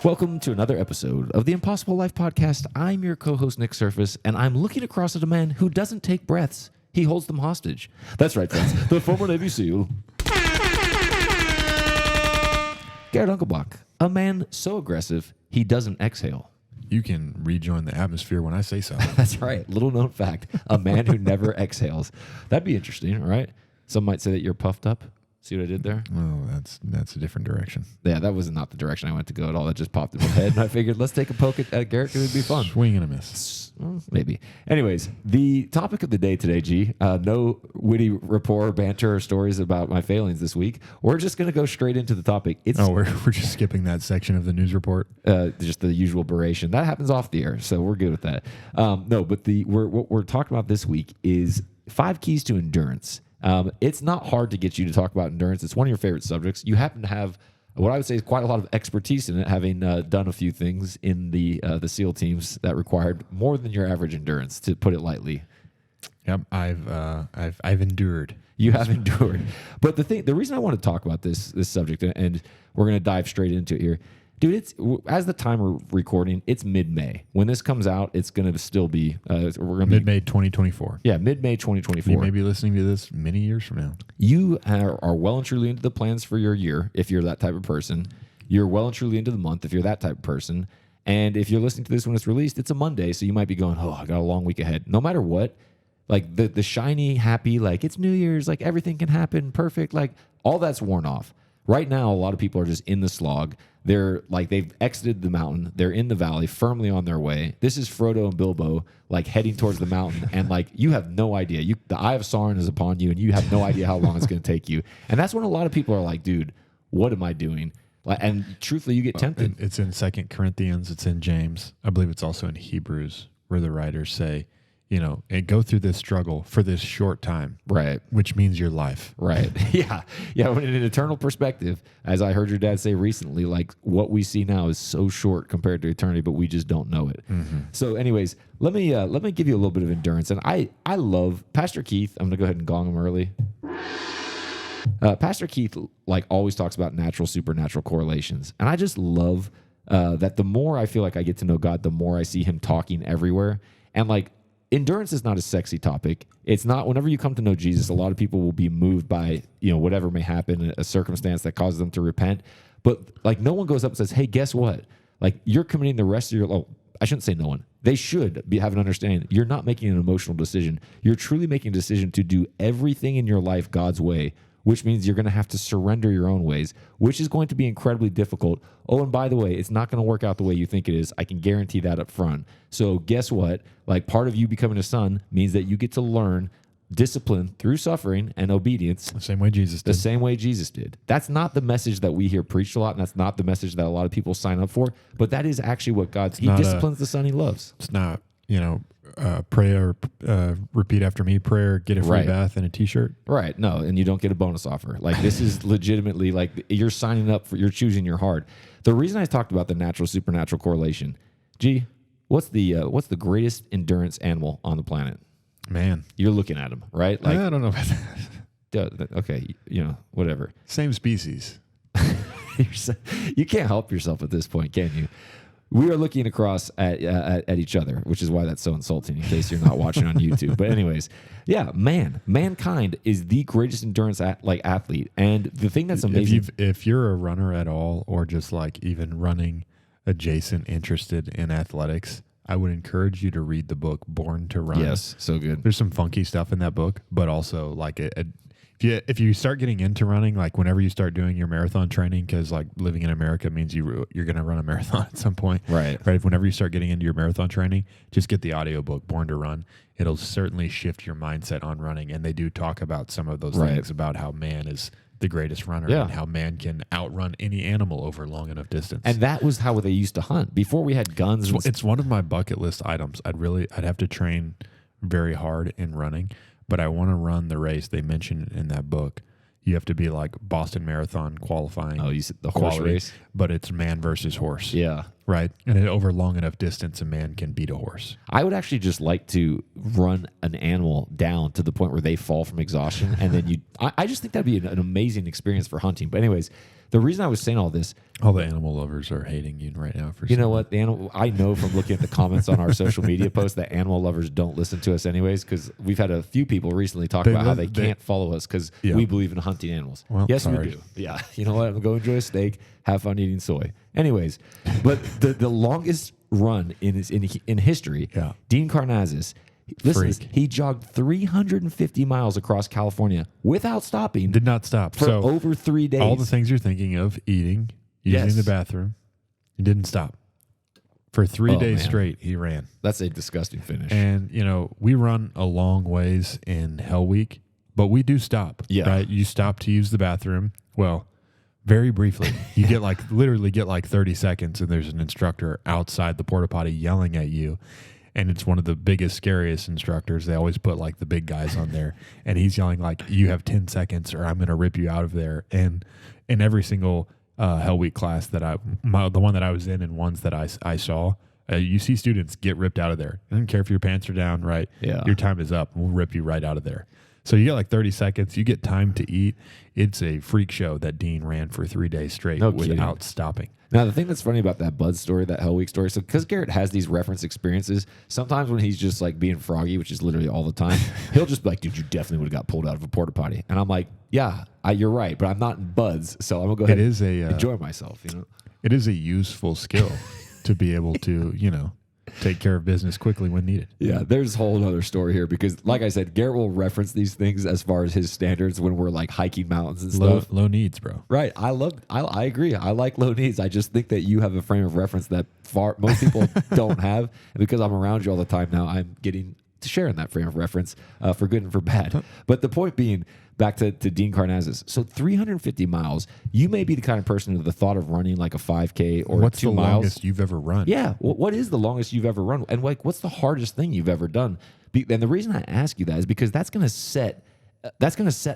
Welcome to another episode of the Impossible Life Podcast. I'm your co-host, Nick Surface, and I'm looking across at a man who doesn't take breaths. He holds them hostage. That's right, friends. The former Navy SEAL, Garrett Unkelbach. A man so aggressive, he doesn't exhale. You can rejoin the atmosphere when I say so. That's right. Little known fact. A man who never exhales. That'd be interesting, right? Some might say that you're puffed up. See what I did there? Oh, that's a different direction. Yeah, that was not the direction I went to go at all. That just popped in my head, and I figured let's take a poke at Garrett. It would be fun. Swing and a miss. Well, maybe. Anyways, the topic of the day today, G. No witty rapport, banter, or stories about my failings this week. We're just going to go straight into the topic. We're just skipping that section of the news report. Just the usual beration that happens off the air, so we're good with that. What we're talking about this week is 5 keys to endurance. It's not hard to get you to talk about endurance. It's one of your favorite subjects. You happen to have what I would say is quite a lot of expertise in it, having done a few things in the SEAL teams that required more than your average endurance, to put it lightly. Yep, I've endured. You have endured. But the reason I want to talk about this subject, and we're going to dive straight into it here, dude. It's as the time we're recording, it's mid-May. When this comes out, it's going to still be mid-May 2024. Yeah, mid-May 2024. You may be listening to this many years from now. You are well and truly into the plans for your year if you're that type of person. You're well and truly into the month if you're that type of person. And if you're listening to this when it's released, it's a Monday, so you might be going, "Oh, I got a long week ahead." No matter what, like the shiny, happy, like it's New Year's, like everything can happen, perfect, like all that's worn off. Right now, a lot of people are just in the slog. They're like, they've exited the mountain. They're in the valley, firmly on their way. This is Frodo and Bilbo, like heading towards the mountain. And like, you have no idea. The eye of Sauron is upon you, and you have no idea how long it's going to take you. And that's when a lot of people are like, dude, what am I doing? And truthfully, you get tempted. It's in 2 Corinthians. It's in James. I believe it's also in Hebrews, where the writers say, and go through this struggle for this short time. Right. Which means your life. Right. Yeah. Yeah. In an eternal perspective, as I heard your dad say recently, like what we see now is so short compared to eternity, but we just don't know it. Mm-hmm. So anyways, let me give you a little bit of endurance. And I love Pastor Keith. I'm going to go ahead and gong him early. Pastor Keith like always talks about natural, supernatural correlations. And I just love that the more I feel like I get to know God, the more I see him talking everywhere. And like, endurance is not a sexy topic. It's not. Whenever you come to know Jesus, a lot of people will be moved by, whatever may happen, a circumstance that causes them to repent. But like, no one goes up and says, "Hey, guess what? Like, you're committing the rest of your life." I shouldn't say no one. They should have an understanding. You're not making an emotional decision. You're truly making a decision to do everything in your life God's way, which means you're going to have to surrender your own ways, which is going to be incredibly difficult. Oh, and by the way, it's not going to work out the way you think it is. I can guarantee that up front. So guess what? Like, part of you becoming a son means that you get to learn discipline through suffering and obedience. The same way Jesus did. The same way Jesus did. That's not the message that we hear preached a lot, and that's not the message that a lot of people sign up for, but that is actually what He disciplines the son he loves. It's not, prayer, repeat after me prayer, get a free bath and a t-shirt. Right. No, and you don't get a bonus offer. Like, this is legitimately like you're signing up for, you're choosing your heart. The reason I talked about the natural supernatural correlation, G, what's the greatest endurance animal on the planet? Man. You're looking at him, right? Like, I don't know about that. Okay, whatever. Same species. You can't help yourself at this point, can you? We are looking across at each other, which is why that's so insulting in case you're not watching on YouTube. But anyways, yeah, mankind is the greatest endurance athlete. And the thing that's amazing... If you're a runner at all, or just like even running adjacent, interested in athletics, I would encourage you to read the book Born to Run. Yes, so good. There's some funky stuff in that book, but also like if you start getting into running, like whenever you start doing your marathon training, because like living in America means you're going to run a marathon at some point. Right. Whenever you start getting into your marathon training, just get the audiobook Born to Run. It'll certainly shift your mindset on running. And they do talk about some of those things about how man is the greatest runner and how man can outrun any animal over long enough distance. And that was how they used to hunt before we had guns. It's one of my bucket list items. I'd have to train very hard in running, but I want to run the race they mentioned in that book. You have to be like Boston Marathon qualifying. Oh, you said the horse race? But it's man versus horse. Yeah. right? And over long enough distance, a man can beat a horse. I would actually just like to run an animal down to the point where they fall from exhaustion. And then I just think that'd be an amazing experience for hunting. But anyways, the reason I was saying all this, all the animal lovers are hating you right now. You know what? I know from looking at the comments on our social media posts that animal lovers don't listen to us anyways, because we've had a few people recently talk about how they can't follow us because we believe in hunting animals. Well, yes, sorry. we do. Yeah. You know what? I'm going to go enjoy a steak, have fun eating soy. Anyways, but the longest run in history, Dean Karnazes, listen, he jogged 350 miles across California without stopping. Did not stop. For over 3 days. All the things you're thinking of, eating, using the bathroom, he didn't stop. For 3 days straight, he ran. That's a disgusting finish. And, we run a long ways in Hell Week, but we do stop. Yeah. Right? You stop to use the bathroom. Well, very briefly. You get literally get 30 seconds, and there's an instructor outside the porta potty yelling at you. And it's one of the biggest, scariest instructors. They always put the big guys on there. And he's yelling you have 10 seconds or I'm going to rip you out of there. And in every single Hell Week class that the one that I was in and ones that I saw, you see students get ripped out of there. I don't care if your pants are down, right? Yeah. Your time is up. We'll rip you right out of there. So you get 30 seconds. You get time to eat. It's a freak show that Dean ran for 3 days straight without stopping. Now, the thing that's funny about that Bud story, that Hell Week story, so because Garrett has these reference experiences, sometimes when he's just being froggy, which is literally all the time, he'll just be like, dude, you definitely would have got pulled out of a porta potty. And I'm like, yeah, you're right, but I'm not in Buds, so I'm going to go ahead and enjoy myself. It is a useful skill to be able to, take care of business quickly when needed. Yeah, there's a whole other story here because, like I said, Garrett will reference these things as far as his standards when we're hiking mountains and stuff. Low needs, bro. Right. I agree. I like low needs. I just think that you have a frame of reference that most people don't have. And because I'm around you all the time now, I'm getting to share in that frame of reference for good and for bad. But the point being, back to Dean Karnazes. So 350 miles, you may be the kind of person with the thought of running a 5K or what's 2 miles. What's the longest you've ever run? Yeah. What is the longest you've ever run? And what's the hardest thing you've ever done? And the reason I ask you that is because that's going to set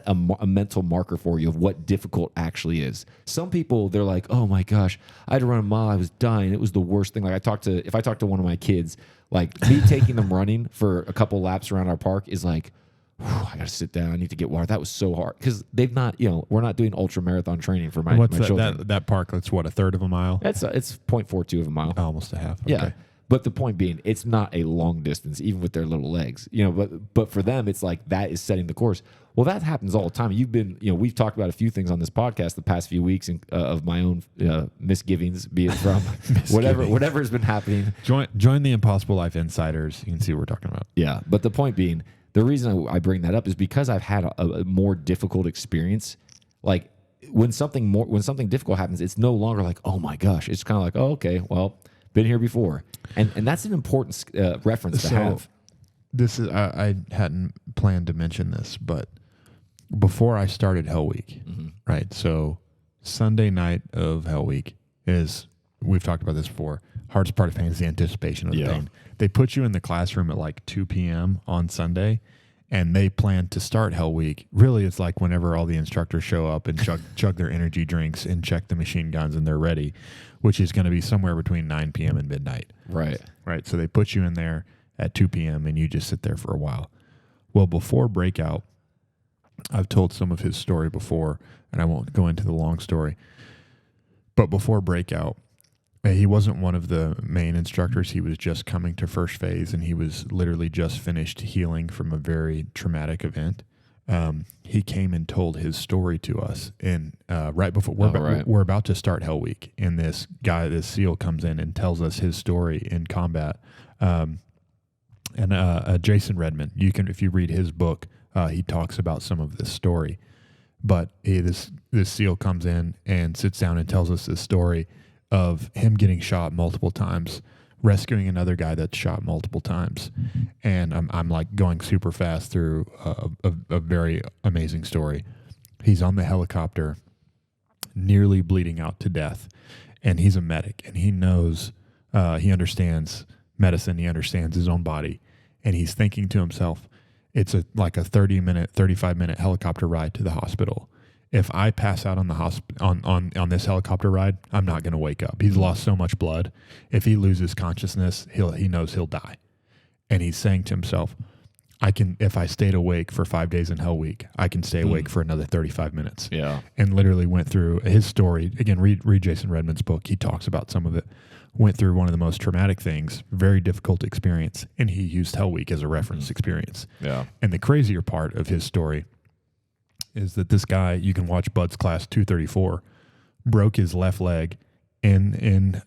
a mental marker for you of what difficult actually is. Some people, they're like, oh my gosh, I had to run a mile. I was dying. It was the worst thing. If I talk to one of my kids, me taking them running for a couple laps around our park is I got to sit down. I need to get water. That was so hard because they've not, we're not doing ultra marathon training for my children. That park, that's what, a third of a mile? It's 0.42 of a mile. Almost a half. Okay. Yeah. But the point being, it's not a long distance, even with their little legs, but for them, it's that is setting the course. Well, that happens all the time. You've been, we've talked about a few things on this podcast the past few weeks of my own misgivings, be it from whatever has been happening. Join the Impossible Life Insiders. You can see what we're talking about. Yeah. But the point being, the reason I bring that up is because I've had a more difficult experience. When something difficult happens, it's no longer oh my gosh. It's kind of oh, okay, well, been here before. And that's an important reference to have. This is I hadn't planned to mention this, but before I started Hell Week, right? So Sunday night of Hell Week is, we've talked about this before, hardest part of pain is the anticipation of the pain. They put you in the classroom at 2 p.m. on Sunday, and they plan to start Hell Week. Really, it's whenever all the instructors show up and chug their energy drinks and check the machine guns and they're ready, which is going to be somewhere between 9 p.m. and midnight. Right. Right. So they put you in there at 2 p.m. and you just sit there for a while. Well, before breakout, I've told some of his story before, and I won't go into the long story. But before breakout, he wasn't one of the main instructors. He was just coming to first phase, and he was literally just finished healing from a very traumatic event. He came and told his story to us, and right before we're about to start Hell Week, and this SEAL comes in and tells us his story in combat. Jason Redman, if you read his book, he talks about some of this story. But this SEAL comes in and sits down and tells us this story of him getting shot multiple times, rescuing another guy that's shot multiple times. And I'm going super fast through a very amazing story. He's on the helicopter, nearly bleeding out to death. And he's a medic, and he knows, he understands medicine. He understands his own body. And he's thinking to himself, it's a 35-minute helicopter ride to the hospital. if I pass out on the on this helicopter ride, I'm not going to wake up. He's lost so much blood. If he loses consciousness, he knows he'll die. And he's saying to himself, if I stayed awake for 5 days in Hell Week, I can stay awake for another 35 minutes. Yeah. And literally went through his story. Again, read Jason Redman's book. He talks about some of it. Went through one of the most traumatic things, very difficult experience, and he used Hell Week as a reference experience. Yeah. And the crazier part of his story is that this guy, you can watch Bud's Class 234, broke his left leg in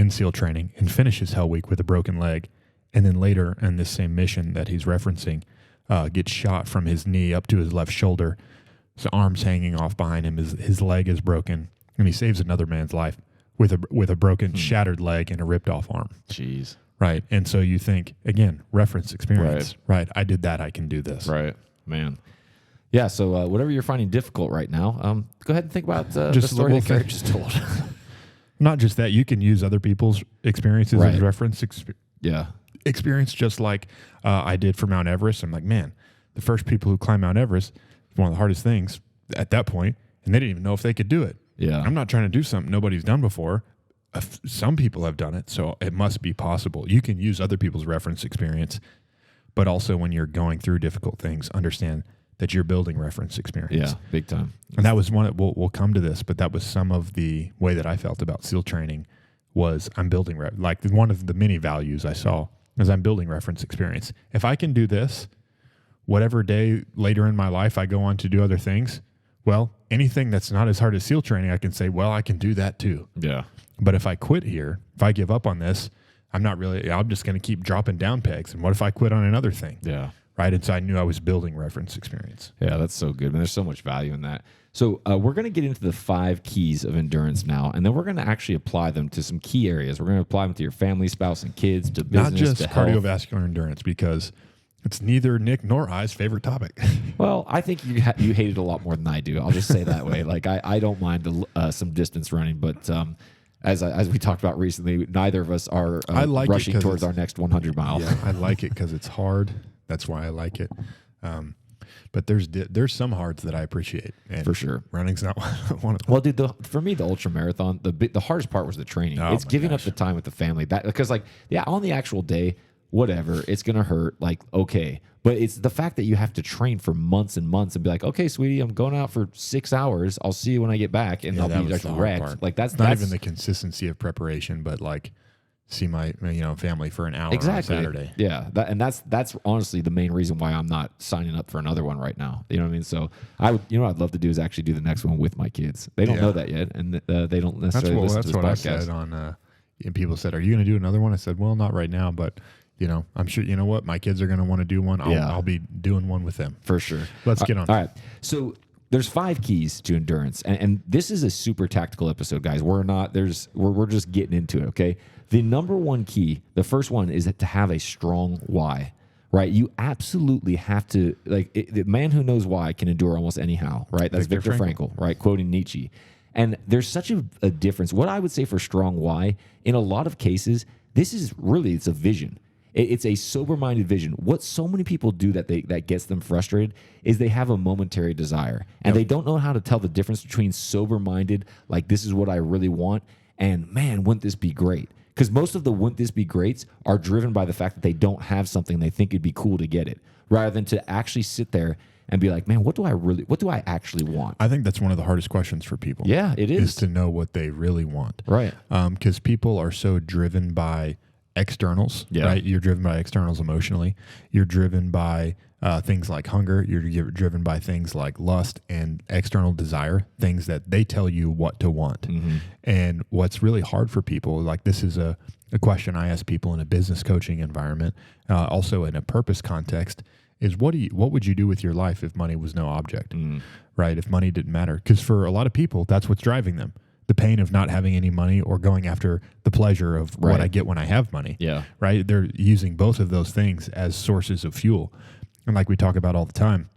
SEAL training and finishes Hell Week with a broken leg. And then later in this same mission that he's referencing, gets shot from his knee up to his left shoulder. His arm's hanging off behind him. His leg is broken, and he saves another man's life with a broken, shattered leg and a ripped off arm. Jeez. Right. And so you think, again, reference experience. Right. I did that. I can do this. Right. Man. Yeah. So whatever you're finding difficult right now, go ahead and think about the Just story that little Carrie just told. Not just that, you can use other people's experiences as reference experience, just like I did for Mount Everest. I'm like, man, the first people who climb Mount Everest, one of the hardest things at that point, and they didn't even know if they could do it. Yeah. I'm not trying to do something nobody's done before. Some people have done it, so it must be possible. You can use other people's reference experience, but also when you're going through difficult things, understand that you're building reference experience. Yeah, big time. And that was one, we'll come to this, but that was some of the way that I felt about SEAL training was I'm building, like one of the many values I saw is I'm building reference experience. If I can do this, whatever day later in my life I go on to do other things, well, anything that's not as hard as SEAL training, I can say, well, I can do that too. Yeah. But if I quit here, if I give up on this, I'm just going to keep dropping down pegs. And what if I quit on another thing? Yeah. Right. And so I knew I was building reference experience. Yeah, that's so good. And there's so much value in that. So we're going to get into the 5 keys of endurance now, and then we're going to actually apply them to some key areas. We're going to apply them to your family, spouse, and kids, to business, not just to health. Cardiovascular endurance, because it's neither Nick nor I's favorite topic. Well, I think you hate it a lot more than I do. I'll just say that way. Like I don't mind some distance running, but as we talked about recently, neither of us are rushing towards our next 100 miles. Yeah, I like it because it's hard. That's why I like it. But there's some hards that I appreciate. And for sure. Running's not one of them. Well, dude, for me, the ultra marathon, the hardest part was the training. It's giving up the time with the family. Because on the actual day, whatever, it's going to hurt, okay. But it's the fact that you have to train for months and months and be like, okay, sweetie, I'm going out for 6 hours. I'll see you when I get back. And I'll be wrecked. That's not even the consistency of preparation, but see my family for an hour on Saturday. Yeah, that's honestly the main reason why I'm not signing up for another one right now. You know what I mean? So what I'd love to do is actually do the next one with my kids. They don't know that yet, and they don't necessarily listen to this podcast. That's what I said on. And people said, "Are you going to do another one?" I said, "Well, not right now, but." I'm sure, you know what? My kids are going to want to do one. I'll be doing one with them. For sure. Let's get on. All right. So there's 5 keys to endurance. And this is a super tactical episode, guys. We're just getting into it, okay? The number 1 key, the first one, is to have a strong why, right? You absolutely have to, the man who knows why can endure almost anyhow, right? That's Viktor Frankl, right? Quoting Nietzsche. And there's such a difference. What I would say for strong why, in a lot of cases, it's a vision. It's a sober-minded vision. What so many people do that gets them frustrated is they have a momentary desire, and they don't know how to tell the difference between sober-minded, like this is what I really want, and man, wouldn't this be great? Because most of the wouldn't this be greats are driven by the fact that they don't have something they think it'd be cool to get it, rather than to actually sit there and be like, man, what do I actually want? I think that's one of the hardest questions for people. Yeah, it is to know what they really want. Right. Because people are so driven by externals, right? You're driven by externals emotionally. You're driven by things like hunger. You're driven by things like lust and external desire, things that they tell you what to want. Mm-hmm. And what's really hard for people, this is a question I ask people in a business coaching environment, also in a purpose context, is what would you do with your life if money was no object, right? If money didn't matter? Because for a lot of people, that's what's driving them. The pain of not having any money or going after the pleasure of what I get when I have money. Yeah. Right. They're using both of those things as sources of fuel. And like we talk about all the time,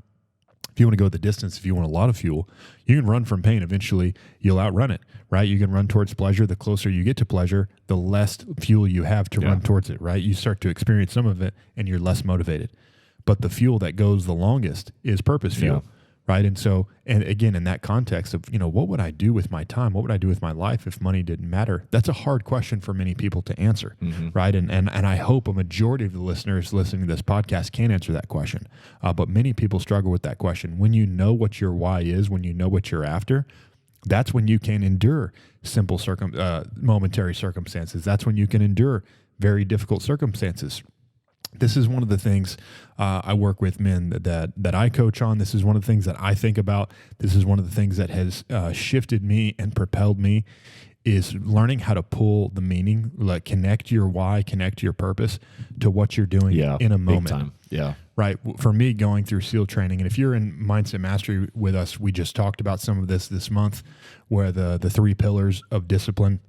if you want to go the distance, if you want a lot of fuel, you can run from pain. Eventually you'll outrun it, right? You can run towards pleasure. The closer you get to pleasure, the less fuel you have to run towards it, right? You start to experience some of it and you're less motivated. But the fuel that goes the longest is purpose fuel. right? And so, and again, in that context of, what would I do with my time? What would I do with my life if money didn't matter? That's a hard question for many people to answer, right? And I hope a majority of the listeners listening to this podcast can answer that question. But many people struggle with that question. When you know what your why is, when you know what you're after, that's when you can endure simple momentary circumstances. That's when you can endure very difficult circumstances. This is one of the things I work with men that I coach on. This is one of the things that I think about. This is one of the things that has shifted me and propelled me, is learning how to pull the meaning, like connect your why, connect your purpose to what you're doing in a moment. Big time. Yeah. Right. For me, going through SEAL training, and if you're in Mindset Mastery with us, we just talked about some of this month, where the 3 pillars of discipline,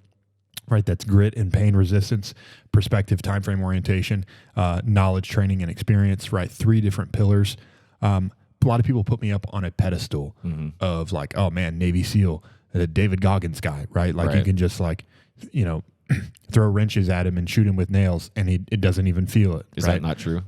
right? That's grit and pain resistance, perspective, time frame orientation, knowledge, training, and experience, right? 3 different pillars. A lot of people put me up on a pedestal of like, oh man, Navy SEAL, the David Goggins guy, right? Like you can just throw wrenches at him and shoot him with nails and it doesn't even feel it. Is that not true?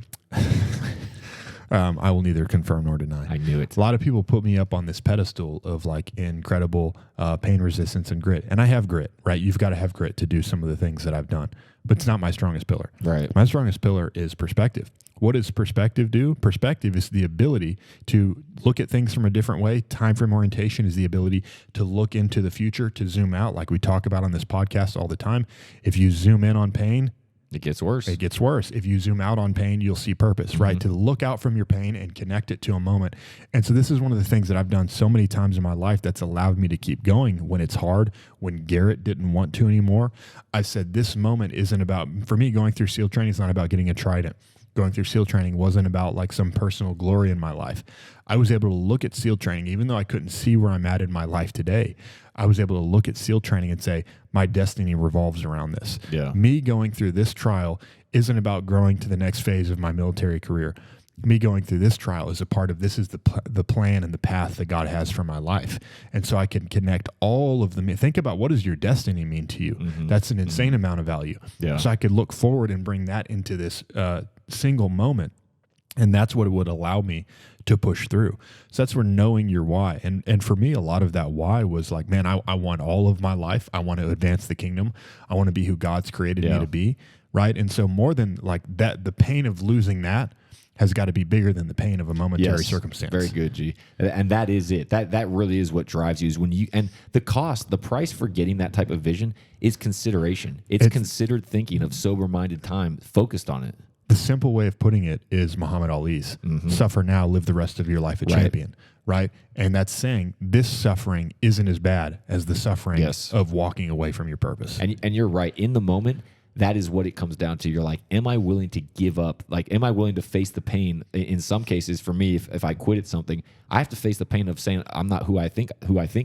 I will neither confirm nor deny. I knew it. A lot of people put me up on this pedestal of like incredible pain resistance and grit. And I have grit, right? You've got to have grit to do some of the things that I've done. But it's not my strongest pillar. Right. My strongest pillar is perspective. What does perspective do? Perspective is the ability to look at things from a different way. Time frame orientation is the ability to look into the future, to zoom out, like we talk about on this podcast all the time. If you zoom in on pain, it gets worse. It gets worse. If you zoom out on pain, you'll see purpose, right? To look out from your pain and connect it to a moment. And so this is one of the things that I've done so many times in my life that's allowed me to keep going when it's hard, when Garrett didn't want to anymore. I said, this moment isn't about, for me, going through SEAL training is not about getting a trident. Going through SEAL training wasn't about like some personal glory in my life. I was able to look at SEAL training, even though I couldn't see where I'm at in my life today. I was able to look at SEAL training and say, my destiny revolves around this. Yeah. Me going through this trial isn't about growing to the next phase of my military career. Me going through this trial is a part of, this is the plan and the path that God has for my life. And so I can connect all of them. Think about, what does your destiny mean to you? That's an insane amount of value. Yeah. So I could look forward and bring that into this single moment. And that's what it would allow me to push through. So that's where knowing your why. And for me, a lot of that why was like, man, I want all of my life. I want to advance the kingdom. I want to be who God's created me to be. Right. And so more than like that, the pain of losing that has got to be bigger than the pain of a momentary circumstance. Very good, G. And that is it. That really is what drives you, is when you, and the price for getting that type of vision is consideration. It's considered thinking of sober-minded time focused on it. The simple way of putting it is Muhammad Ali's suffer now, live the rest of your life a champion, right? And that's saying this suffering isn't as bad as the suffering of walking away from your purpose. And you're right. In the moment, that is what it comes down to. You're like, am I willing to give up? Like, am I willing to face the pain? In some cases, for me, if I quit at something, I have to face the pain of saying I'm not who I think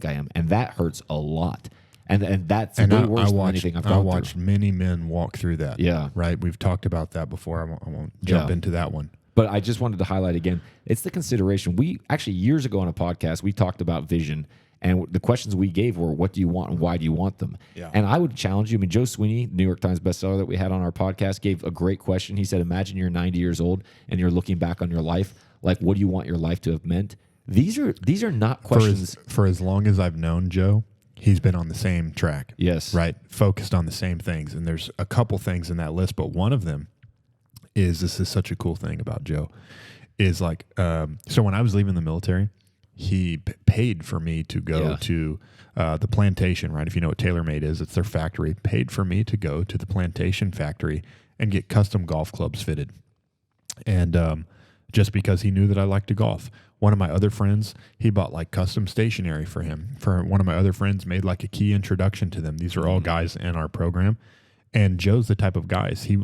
I am, and that hurts a lot. And that's way worse than anything I've gone through. I watched many men walk through that. Yeah. Right? We've talked about that before. I won't jump into that one. But I just wanted to highlight again, it's the consideration. We actually, years ago on a podcast, we talked about vision. And the questions we gave were, what do you want and why do you want them? Yeah. And I would challenge you. I mean, Joe Sweeney, New York Times bestseller that we had on our podcast, gave a great question. He said, imagine you're 90 years old and you're looking back on your life. Like, what do you want your life to have meant? These are not questions. For as long as I've known Joe, he's been on the same track. Yes. Right? Focused on the same things. And there's a couple things in that list, but one of them is, this is such a cool thing about Joe, is like, so when I was leaving the military, he paid for me to go to the plantation, right? If you know what TaylorMade is, it's their factory. Paid for me to go to the plantation factory and get custom golf clubs fitted. And just because he knew that I liked to golf. One of my other friends, he bought like custom stationery for him. For one of my other friends, made like a key introduction to them. These are all guys in our program. And Joe's the type of guys, he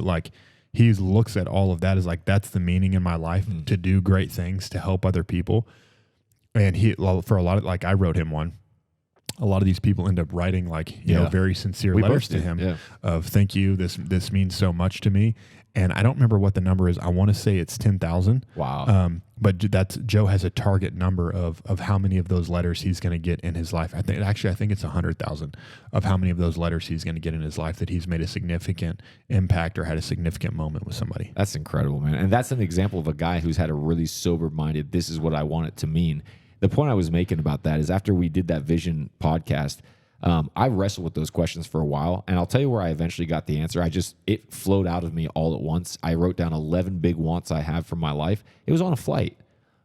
looks at all of that as like, that's the meaning in my life, to do great things, to help other people. And for a lot of, like, I wrote him one. A lot of these people end up writing like, you know, very sincere letters to him of thank you. This means so much to me. And I don't remember what the number is. I want to say it's 10,000. Wow. But Joe has a target number of how many of those letters he's going to get in his life. I think it's 100,000 of how many of those letters he's going to get in his life that he's made a significant impact or had a significant moment with somebody. That's incredible, man. And that's an example of a guy who's had a really sober-minded, this is what I want it to mean. the point I was making about that is after we did that vision podcast, I wrestled with those questions for a while, and I'll tell you where I eventually got the answer. It flowed out of me all at once. I wrote down 11 big wants I have from my life. It was on a flight.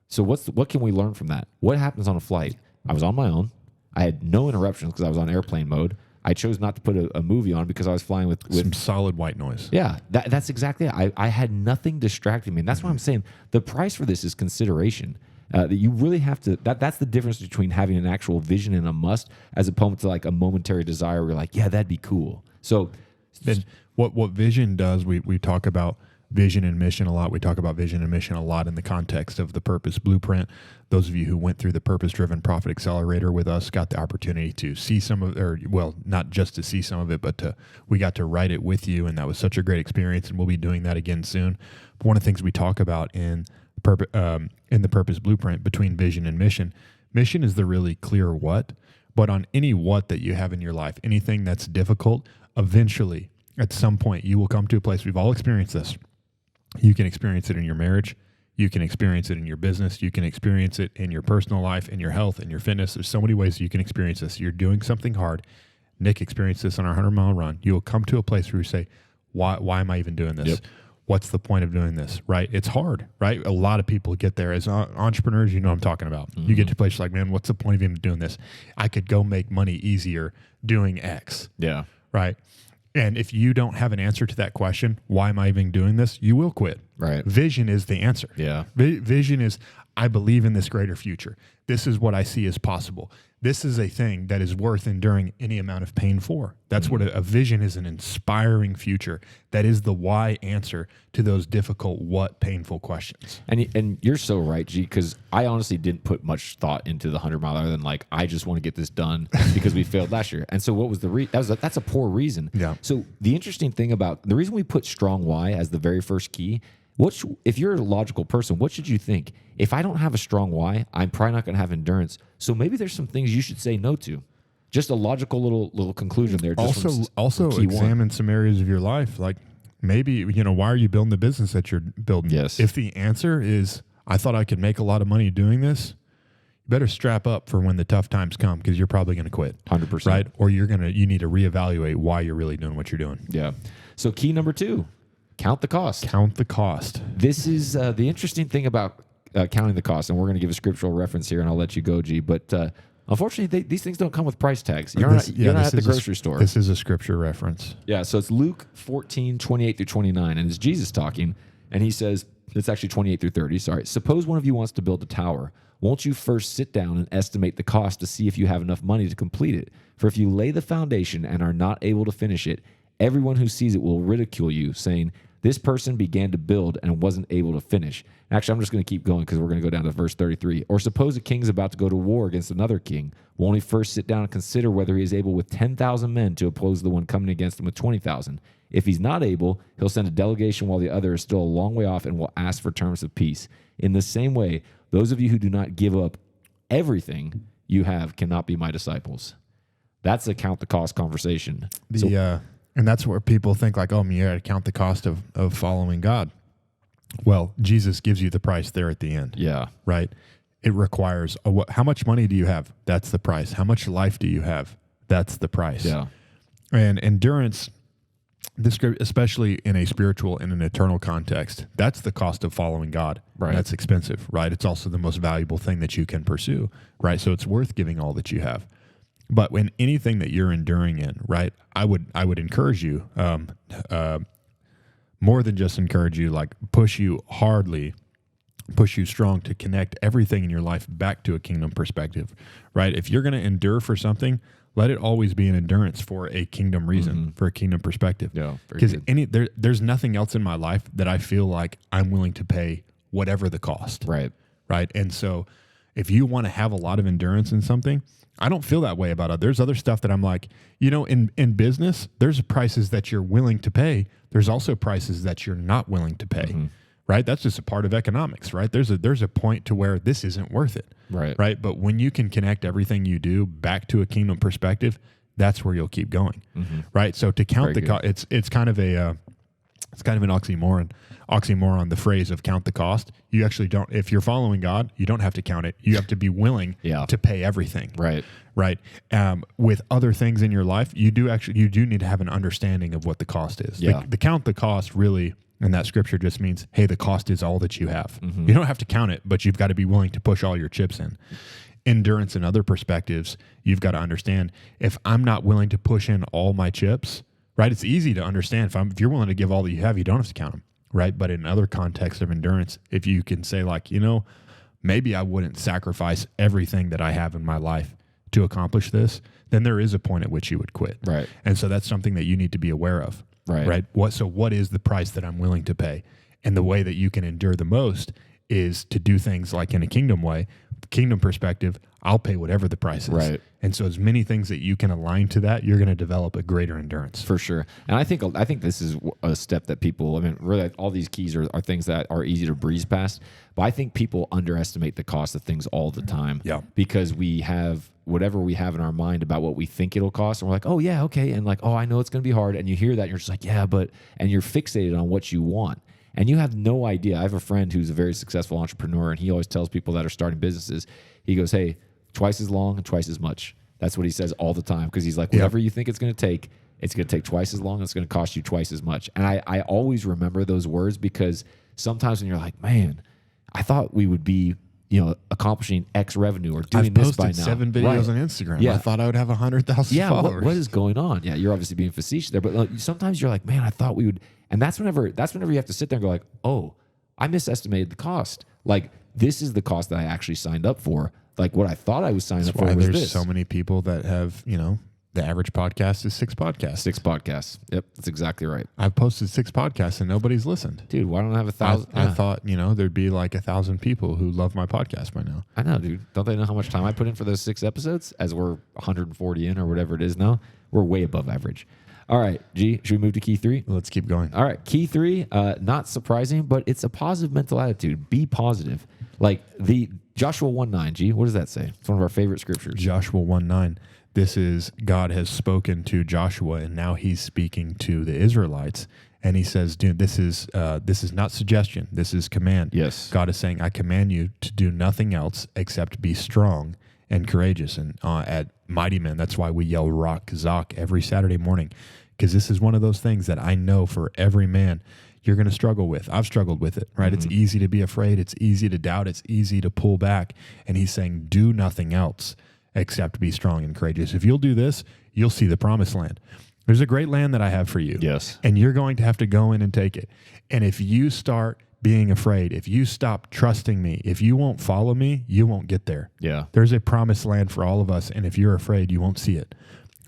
So what can we learn from that? What happens on a flight? I was on my own. I had no interruptions because I was on airplane mode. I chose not to put a movie on because I was flying with some solid white noise. Yeah, that's exactly it. I had nothing distracting me. And that's why I'm saying the price for this is consideration. That you really have to, that's the difference between having an actual vision and a must as opposed to like a momentary desire where you're like, yeah, that'd be cool. So then what vision does, we talk about vision and mission a lot. We talk about vision and mission a lot in the context of the Purpose Blueprint. Those of you who went through the Purpose-Driven Profit Accelerator with us got the opportunity to see some of, or well, not just to see some of it, but we got to write it with you, and that was such a great experience, and we'll be doing that again soon. But one of the things we talk about in the Purpose Blueprint between vision and mission is the really clear what, but on any what that you have in your life, anything that's difficult, eventually, at some point, you will come to a place, we've all experienced this. You can experience it in your marriage. You can experience it in your business. You can experience it in your personal life, in your health, in your fitness. There's so many ways you can experience this. You're doing something hard. Nick experienced this on our 100-mile run. You will come to a place where you say, why am I even doing this? Yep. What's the point of doing this, right? It's hard, right? A lot of people get there. As entrepreneurs, you know what I'm talking about. Mm-hmm. You get to a place like, man, what's the point of even doing this? I could go make money easier doing X. Yeah. Right? And if you don't have an answer to that question, why am I even doing this? You will quit. Right. Vision is the answer. Yeah. Vision is, I believe in this greater future. This is what I see as possible. This is a thing that is worth enduring any amount of pain for. That's what a vision is, an inspiring future. That is the why answer to those difficult, what painful questions. And you're so right, G, because I honestly didn't put much thought into the 100-mile other than like, I just want to get this done because we failed last year. And so what was that's a poor reason. Yeah. So the interesting thing about the reason we put strong why as the very first key, if you're a logical person, what should you think? If I don't have a strong why, I'm probably not going to have endurance. So maybe there's some things you should say no to. Just a logical little conclusion there. Just also examine some areas of your life. Like maybe, why are you building the business that you're building? Yes. If the answer is, I thought I could make a lot of money doing this, you better strap up for when the tough times come because you're probably going to quit. 100%. Right? Or you need to reevaluate why you're really doing what you're doing. Yeah. So key number 2. Count the cost. Count the cost. This is the interesting thing about counting the cost, and we're going to give a scriptural reference here, and I'll let you go, G. But unfortunately, these things don't come with price tags. You're not at the grocery store. This is a scripture reference. Yeah, so it's Luke 14:28 through 29, and it's Jesus talking, and he says, it's actually 28 through 30, sorry. Suppose one of you wants to build a tower. Won't you first sit down and estimate the cost to see if you have enough money to complete it? For if you lay the foundation and are not able to finish it, everyone who sees it will ridicule you, saying, this person began to build and wasn't able to finish. Actually, I'm just going to keep going because we're going to go down to verse 33. Or suppose a king's about to go to war against another king. Won't he first sit down and consider whether he is able with 10,000 men to oppose the one coming against him with 20,000? If he's not able, he'll send a delegation while the other is still a long way off and will ask for terms of peace. In the same way, those of you who do not give up everything you have cannot be my disciples. That's a count the cost conversation. And that's where people think like, oh, you got to count the cost of following God. Well, Jesus gives you the price there at the end. Yeah. Right? It requires, how much money do you have? That's the price. How much life do you have? That's the price. Yeah. And endurance, especially in a spiritual and an eternal context, that's the cost of following God. Right. And that's expensive, right? It's also the most valuable thing that you can pursue, right? So it's worth giving all that you have. But when anything that you're enduring in, right, I would encourage you, more than just encourage you, like push you strong to connect everything in your life back to a kingdom perspective, right? If you're going to endure for something, let it always be an endurance for a kingdom reason, for a kingdom perspective. Yeah, because there's nothing else in my life that I feel like I'm willing to pay whatever the cost. Right. Right. And so if you want to have a lot of endurance in something, I don't feel that way about it. There's other stuff that I'm like, in business, there's prices that you're willing to pay. There's also prices that you're not willing to pay, right? That's just a part of economics, right? There's a point to where this isn't worth it, right? But when you can connect everything you do back to a kingdom perspective, that's where you'll keep going, right? So to count the cost, it's kind of It's kind of an oxymoron, the phrase of count the cost. You actually don't, if you're following God, you don't have to count it. You have to be willing to pay everything. Right. Right. With other things in your life, you do need to have an understanding of what the cost is. Yeah. The count the cost really, in that scripture, just means, hey, the cost is all that you have. You don't have to count it, but you've got to be willing to push all your chips in. Endurance and other perspectives, you've got to understand, if I'm not willing to push in all my chips, right? It's easy to understand. If you're willing to give all that you have, you don't have to count them, right? But in other contexts of endurance, if you can say like, maybe I wouldn't sacrifice everything that I have in my life to accomplish this, then there is a point at which you would quit. Right. And so that's something that you need to be aware of. Right. What is the price that I'm willing to pay? And the way that you can endure the most is to do things like in a kingdom perspective, I'll pay whatever the price is. Right. And so as many things that you can align to that, you're going to develop a greater endurance. For sure. And I think this is a step that people, really all these keys are things that are easy to breeze past, but I think people underestimate the cost of things all the time. Yeah. Because we have whatever we have in our mind about what we think it'll cost, and we're like, oh yeah, okay. And like, oh, I know it's going to be hard. And you hear that and you're just like, yeah, and you're fixated on what you want. And you have no idea. I have a friend who's a very successful entrepreneur, and he always tells people that are starting businesses, he goes, hey, twice as long and twice as much. That's what he says all the time, because he's like, whatever you think it's going to take twice as long, and it's going to cost you twice as much. And I always remember those words, because sometimes when you're like, man, I thought we would be, accomplishing X revenue or doing this by now. I've posted 7 videos on Instagram. Yeah. I thought I would have 100,000 followers. What is going on? Yeah, you're obviously being facetious there, but sometimes you're like, man, I thought we would. And that's whenever you have to sit there and go like, oh, I misestimated the cost. Like, this is the cost that I actually signed up for. Like, what I thought I was signing up for was there's this. So many people that have, the average podcast is 6 podcasts. 6 podcasts. Yep, that's exactly right. I've posted 6 podcasts and nobody's listened. Dude, why don't I have 1,000? I thought, there'd be like 1,000 people who love my podcast by now. I know, dude. Don't they know how much time I put in for those 6 episodes? As we're 140 in or whatever it is now, we're way above average. All right, G, should we move to key 3? Let's keep going. All right, key 3, not surprising, but it's a positive mental attitude. Be positive. Like the Joshua 1:9, G, what does that say? It's one of our favorite scriptures. Joshua 1:9. This is God has spoken to Joshua, and now he's speaking to the Israelites. And he says, dude, this is not suggestion. This is command. Yes. God is saying, I command you to do nothing else except be strong and courageous. And at Mighty Men, that's why we yell Rock Zoc every Saturday morning, because this is one of those things that I know for every man you're going to struggle with. I've struggled with it, right? It's easy to be afraid. It's easy to doubt. It's easy to pull back. And he's saying, do nothing else except be strong and courageous. If you'll do this, you'll see the promised land. There's a great land that I have for you. Yes. And you're going to have to go in and take it. And if you start being afraid, if you stop trusting me, if you won't follow me, you won't get there. Yeah. There's a promised land for all of us. And if you're afraid, you won't see it.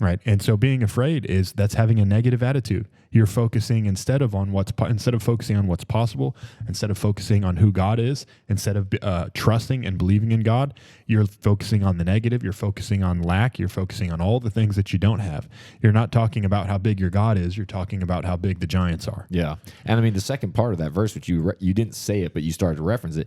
Right. And so being afraid that's having a negative attitude. You're focusing instead of focusing on what's possible, instead of focusing on who God is, instead of trusting and believing in God, you're focusing on the negative. You're focusing on lack. You're focusing on all the things that you don't have. You're not talking about how big your God is. You're talking about how big the giants are. Yeah. And the second part of that verse, which you didn't say it, but you started to reference it.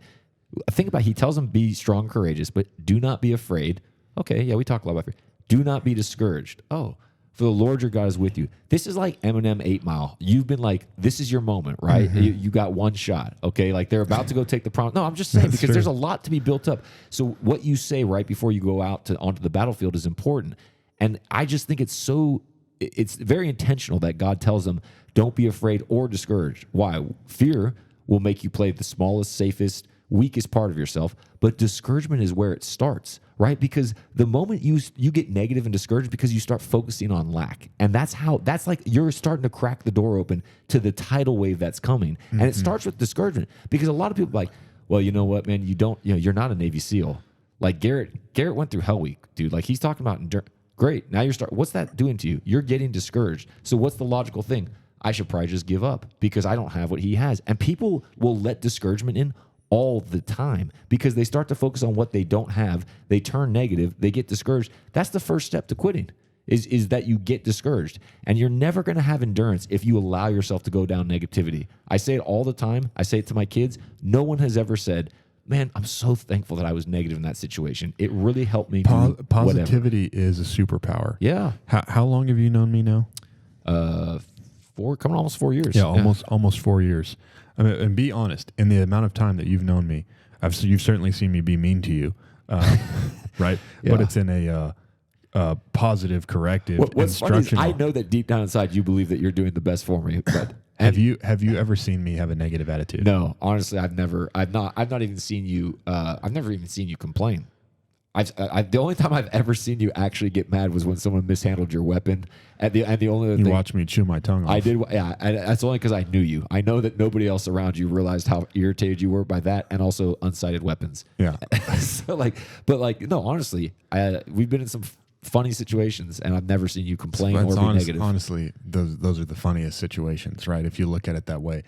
Think about, he tells them, be strong, courageous, but do not be afraid. Okay. Yeah. We talk a lot about fear. Do not be discouraged. Oh, for the Lord your God is with you. This is like Eminem 8 Mile. You've been like, this is your moment, right? Mm-hmm. You got one shot, okay? Like they're about to go take the promise. No, I'm just saying, because there's a lot to be built up. So what you say right before you go out onto the battlefield is important. And I just think it's very intentional that God tells them, don't be afraid or discouraged. Why? Fear will make you play the smallest, safest, weakest part of yourself, but discouragement is where it starts, right? Because the moment you get negative and discouraged, because you start focusing on lack, and that's like you're starting to crack the door open to the tidal wave that's coming, and it starts with discouragement. Because a lot of people are like, well, you know what, man, you're not a Navy SEAL. Like Garrett went through Hell Week, dude. Like he's talking about great. Now what's that doing to you? You're getting discouraged. So what's the logical thing? I should probably just give up because I don't have what he has. And people will let discouragement in all the time because they start to focus on what they don't have. They turn negative. They get discouraged. That's the first step to quitting is that you get discouraged. And you're never going to have endurance if you allow yourself to go down negativity. I say it all the time. I say it to my kids. No one has ever said, man, I'm so thankful that I was negative in that situation. It really helped me. Positivity is a superpower. Yeah. How long have you known me now? coming almost 4 years. Yeah, almost 4 years. I mean, and be honest, in the amount of time that you've known me, you've certainly seen me be mean to you, right? Yeah. But it's in a positive, corrective, What's funny is instructional. I know that deep down inside you believe that you're doing the best for me, but Have you ever seen me have a negative attitude? no, honestly, I've not even seen you. I've never even seen you complain. The only time I've ever seen you actually get mad was when someone mishandled your weapon. And the only other You thing watched me chew my tongue off. I did, yeah. That's only because I knew you. I know that nobody else around you realized how irritated you were by that, and also unsighted weapons. Yeah. So no, honestly, we've been in some funny situations, and I've never seen you complain or be negative. Honestly, those are the funniest situations, right? If you look at it that way.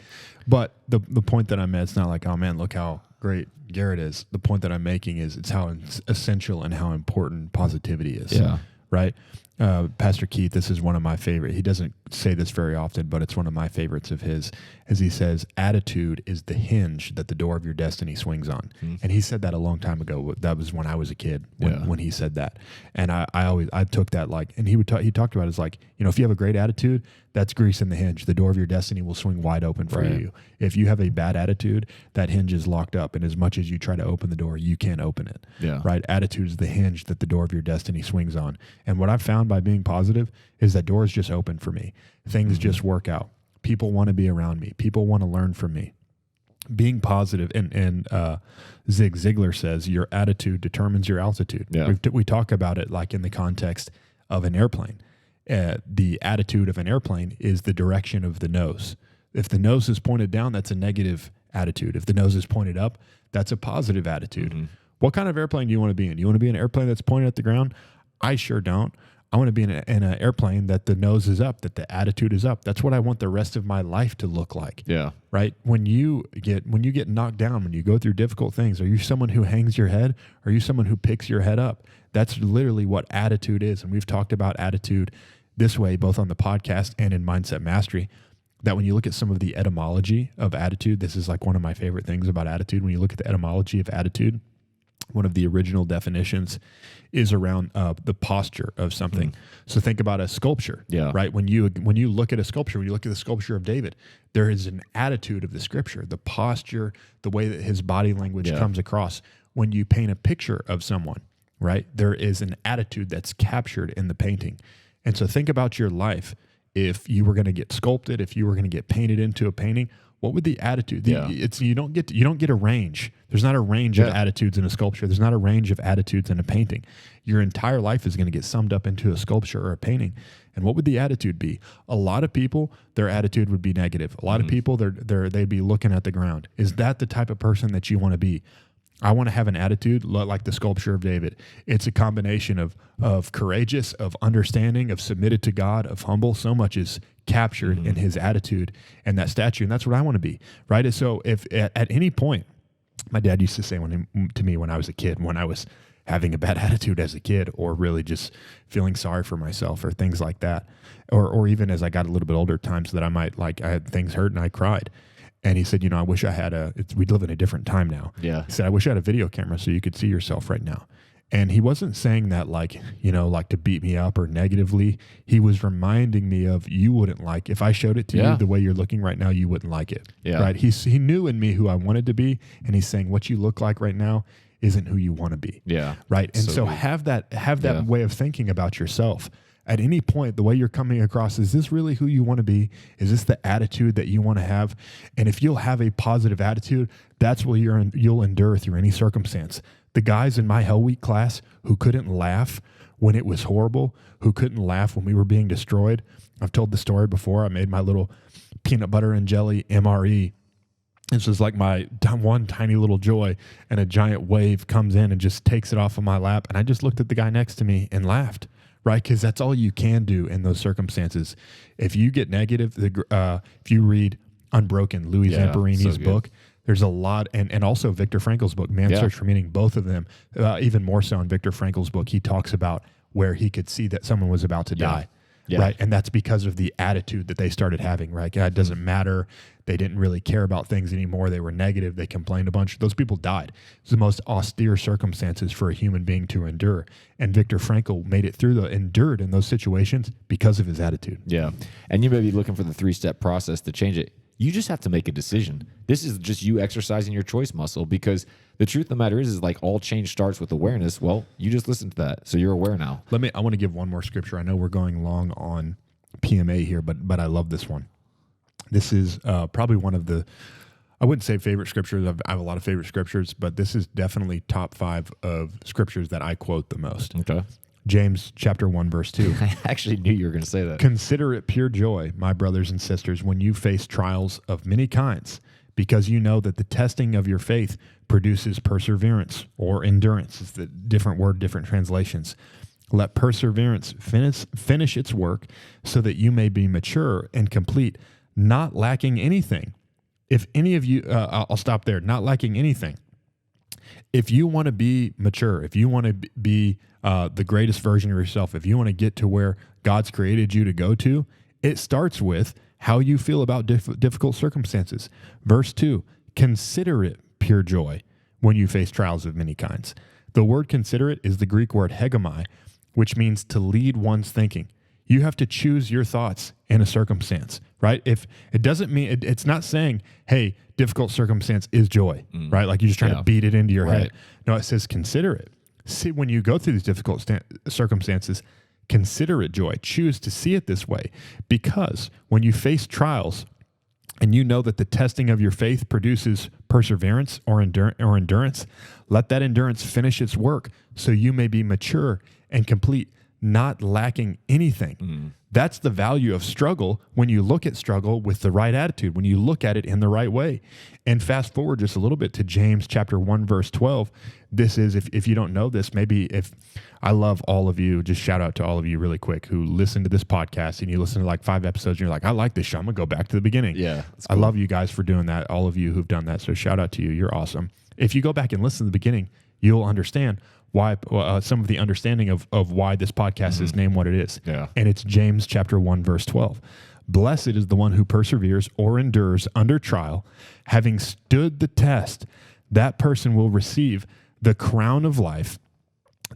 But the point that I'm at, it's not like, oh man, look how great Garrett is. The point that I'm making is it's how essential and how important positivity is. Yeah. Right? Pastor Keith, this is one of my favorite. He doesn't say this very often, but it's one of my favorites of his, as he says, attitude is the hinge that the door of your destiny swings on. Mm-hmm. And he said that a long time ago. That was when I was a kid when he said that. And I took that and he talked about it as like, if you have a great attitude, that's grease in the hinge. The door of your destiny will swing wide open for you. If you have a bad attitude, that hinge is locked up. And as much as you try to open the door, you can't open it. Yeah. Right? Attitude is the hinge that the door of your destiny swings on. And what I've found by being positive is that doors just open for me. Things just work out. People want to be around me. People want to learn from me. Being positive, and Zig Ziglar says, your attitude determines your altitude. Yeah. We talk about it like in the context of an airplane. The attitude of an airplane is the direction of the nose. If the nose is pointed down, that's a negative attitude. If the nose is pointed up, that's a positive attitude. Mm-hmm. What kind of airplane do you want to be in? Do you want to be in an airplane that's pointed at the ground? I sure don't. I want to be in an airplane that the nose is up, that the attitude is up. That's what I want the rest of my life to look like. Yeah. Right? When you get knocked down, when you go through difficult things, are you someone who hangs your head? Or are you someone who picks your head up? That's literally what attitude is. And we've talked about attitude this way, both on the podcast and in Mindset Mastery, that when you look at some of the etymology of attitude, this is like one of my favorite things about attitude. When you look at the etymology of attitude, one of the original definitions is around the posture of something. So think about a sculpture, right? When you look at a sculpture, when you look at the sculpture of David, there is an attitude of the scripture, the posture, the way that his body language comes across. When you paint a picture of someone, right, there is an attitude that's captured in the painting. And so think about your life. If you were going to get sculpted, if you were going to get painted into a painting, what would the attitude? You don't get a range. There's not a range of attitudes in a sculpture. There's not a range of attitudes in a painting. Your entire life is going to get summed up into a sculpture or a painting. And what would the attitude be? A lot of people, their attitude would be negative. A lot of people, they'd be looking at the ground. Is that the type of person that you want to be? I want to have an attitude like the sculpture of David. It's a combination of courageous, of understanding, of submitted to God, of humble. So much is captured in his attitude and that statue, and that's what I want to be, right? And so if at any point, my dad used to say to me when I was a kid, when I was having a bad attitude as a kid, or really just feeling sorry for myself or things like that, or even as I got a little bit older, times that I had things hurt and I cried. And he said, I wish I had we live in a different time now. Yeah. He said, I wish I had a video camera so you could see yourself right now. And he wasn't saying that like to beat me up or negatively. He was reminding me of, you wouldn't like, if I showed it to you the way you're looking right now, you wouldn't like it. Yeah. Right. He knew in me who I wanted to be. And he's saying, what you look like right now isn't who you want to be. Yeah. Right. And so have that way of thinking about yourself. At any point, the way you're coming across, is this really who you want to be? Is this the attitude that you want to have? And if you'll have a positive attitude, that's what you'll endure through any circumstance. The guys in my Hell Week class who couldn't laugh when it was horrible, who couldn't laugh when we were being destroyed. I've told the story before. I made my little peanut butter and jelly MRE. This was like my one tiny little joy, and a giant wave comes in and just takes it off of my lap. And I just looked at the guy next to me and laughed. Right, because that's all you can do in those circumstances. If you get negative, if you read Unbroken, Louis Zamperini's book, there's a lot, and also Viktor Frankl's book, Man's Search for Meaning, both of them, even more so in Viktor Frankl's book, he talks about where he could see that someone was about to die. right? And that's because of the attitude that they started having, right? It doesn't matter. They didn't really care about things anymore. They were negative. They complained a bunch. Those people died. It's the most austere circumstances for a human being to endure. And Viktor Frankl made it through endured in those situations because of his attitude. Yeah. And you may be looking for the 3-step process to change it. You just have to make a decision. This is just you exercising your choice muscle, because the truth of the matter is like all change starts with awareness. Well, you just listen to that. So you're aware now. I want to give one more scripture. I know we're going long on PMA here, but I love this one. This is probably one of the, I wouldn't say favorite scriptures. I have a lot of favorite scriptures, but this is definitely top 5 of scriptures that I quote the most. Okay. James chapter 1, verse 2. I actually knew you were going to say that. Consider it pure joy, my brothers and sisters, when you face trials of many kinds, because you know that the testing of your faith produces perseverance or endurance. It's the different word, different translations. Let perseverance finish its work so that you may be mature and complete, not lacking anything. If any of you, I'll stop there, not lacking anything. If you want to be mature, if you want to be the greatest version of yourself, if you want to get to where God's created you to go to, it starts with how you feel about difficult circumstances. Verse 2, consider it pure joy when you face trials of many kinds. The word consider it is the Greek word hegemai, which means to lead one's thinking. You have to choose your thoughts in a circumstance, right? If it doesn't mean, it's not saying, hey, difficult circumstance is joy, right? Like you're just trying to beat it into your head. No, it says consider it. See, when you go through these difficult circumstances, consider it joy. Choose to see it this way, because when you face trials and you know that the testing of your faith produces perseverance or endurance, let that endurance finish its work so you may be mature and complete, not lacking anything. That's the value of struggle when you look at struggle with the right attitude, when you look at it in the right way. And fast forward just a little bit to James chapter 1, verse 12. This is, if you don't know this, maybe if I love all of you, just shout out to all of you really quick who listen to this podcast and you listen to like 5 episodes and you're like, I like this show. I'm going to go back to the beginning. Yeah. Cool. I love you guys for doing that. All of you who've done that. So shout out to you. You're awesome. If you go back and listen to the beginning, you'll understand why some of the understanding of why this podcast is named what it is. Yeah. And it's James chapter 1, verse 12. Blessed is the one who perseveres or endures under trial, having stood the test. That person will receive the crown of life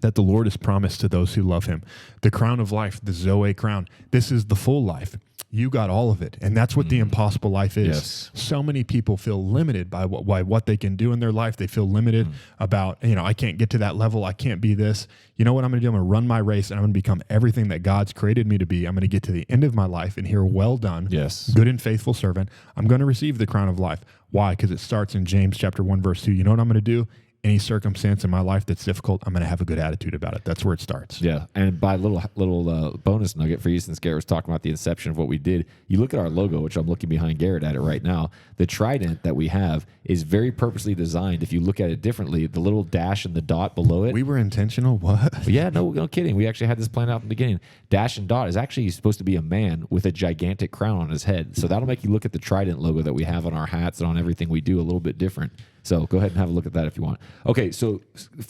that the Lord has promised to those who love him. The crown of life, the Zoe crown. This is the full life. You got all of it. And that's what the impossible life is. Yes. So many people feel limited by what they can do in their life. They feel limited about, I can't get to that level. I can't be this. You know what I'm going to do? I'm going to run my race and I'm going to become everything that God's created me to be. I'm going to get to the end of my life and hear, well done, yes, good and faithful servant. I'm going to receive the crown of life. Why? Because it starts in James chapter 1, verse 2. You know what I'm going to do? Any circumstance in my life that's difficult, I'm going to have a good attitude about it. That's where it starts. Yeah. And by little bonus nugget for you, since Garrett was talking about the inception of what we did, you look at our logo, which I'm looking behind Garrett at it right now. The trident that we have is very purposely designed. If you look at it differently, the little dash and the dot below it. We were intentional. What? Yeah, no kidding. We actually had this planned out from the beginning. Dash and dot is actually supposed to be a man with a gigantic crown on his head. So that'll make you look at the trident logo that we have on our hats and on everything we do a little bit different. So go ahead and have a look at that if you want. Okay, so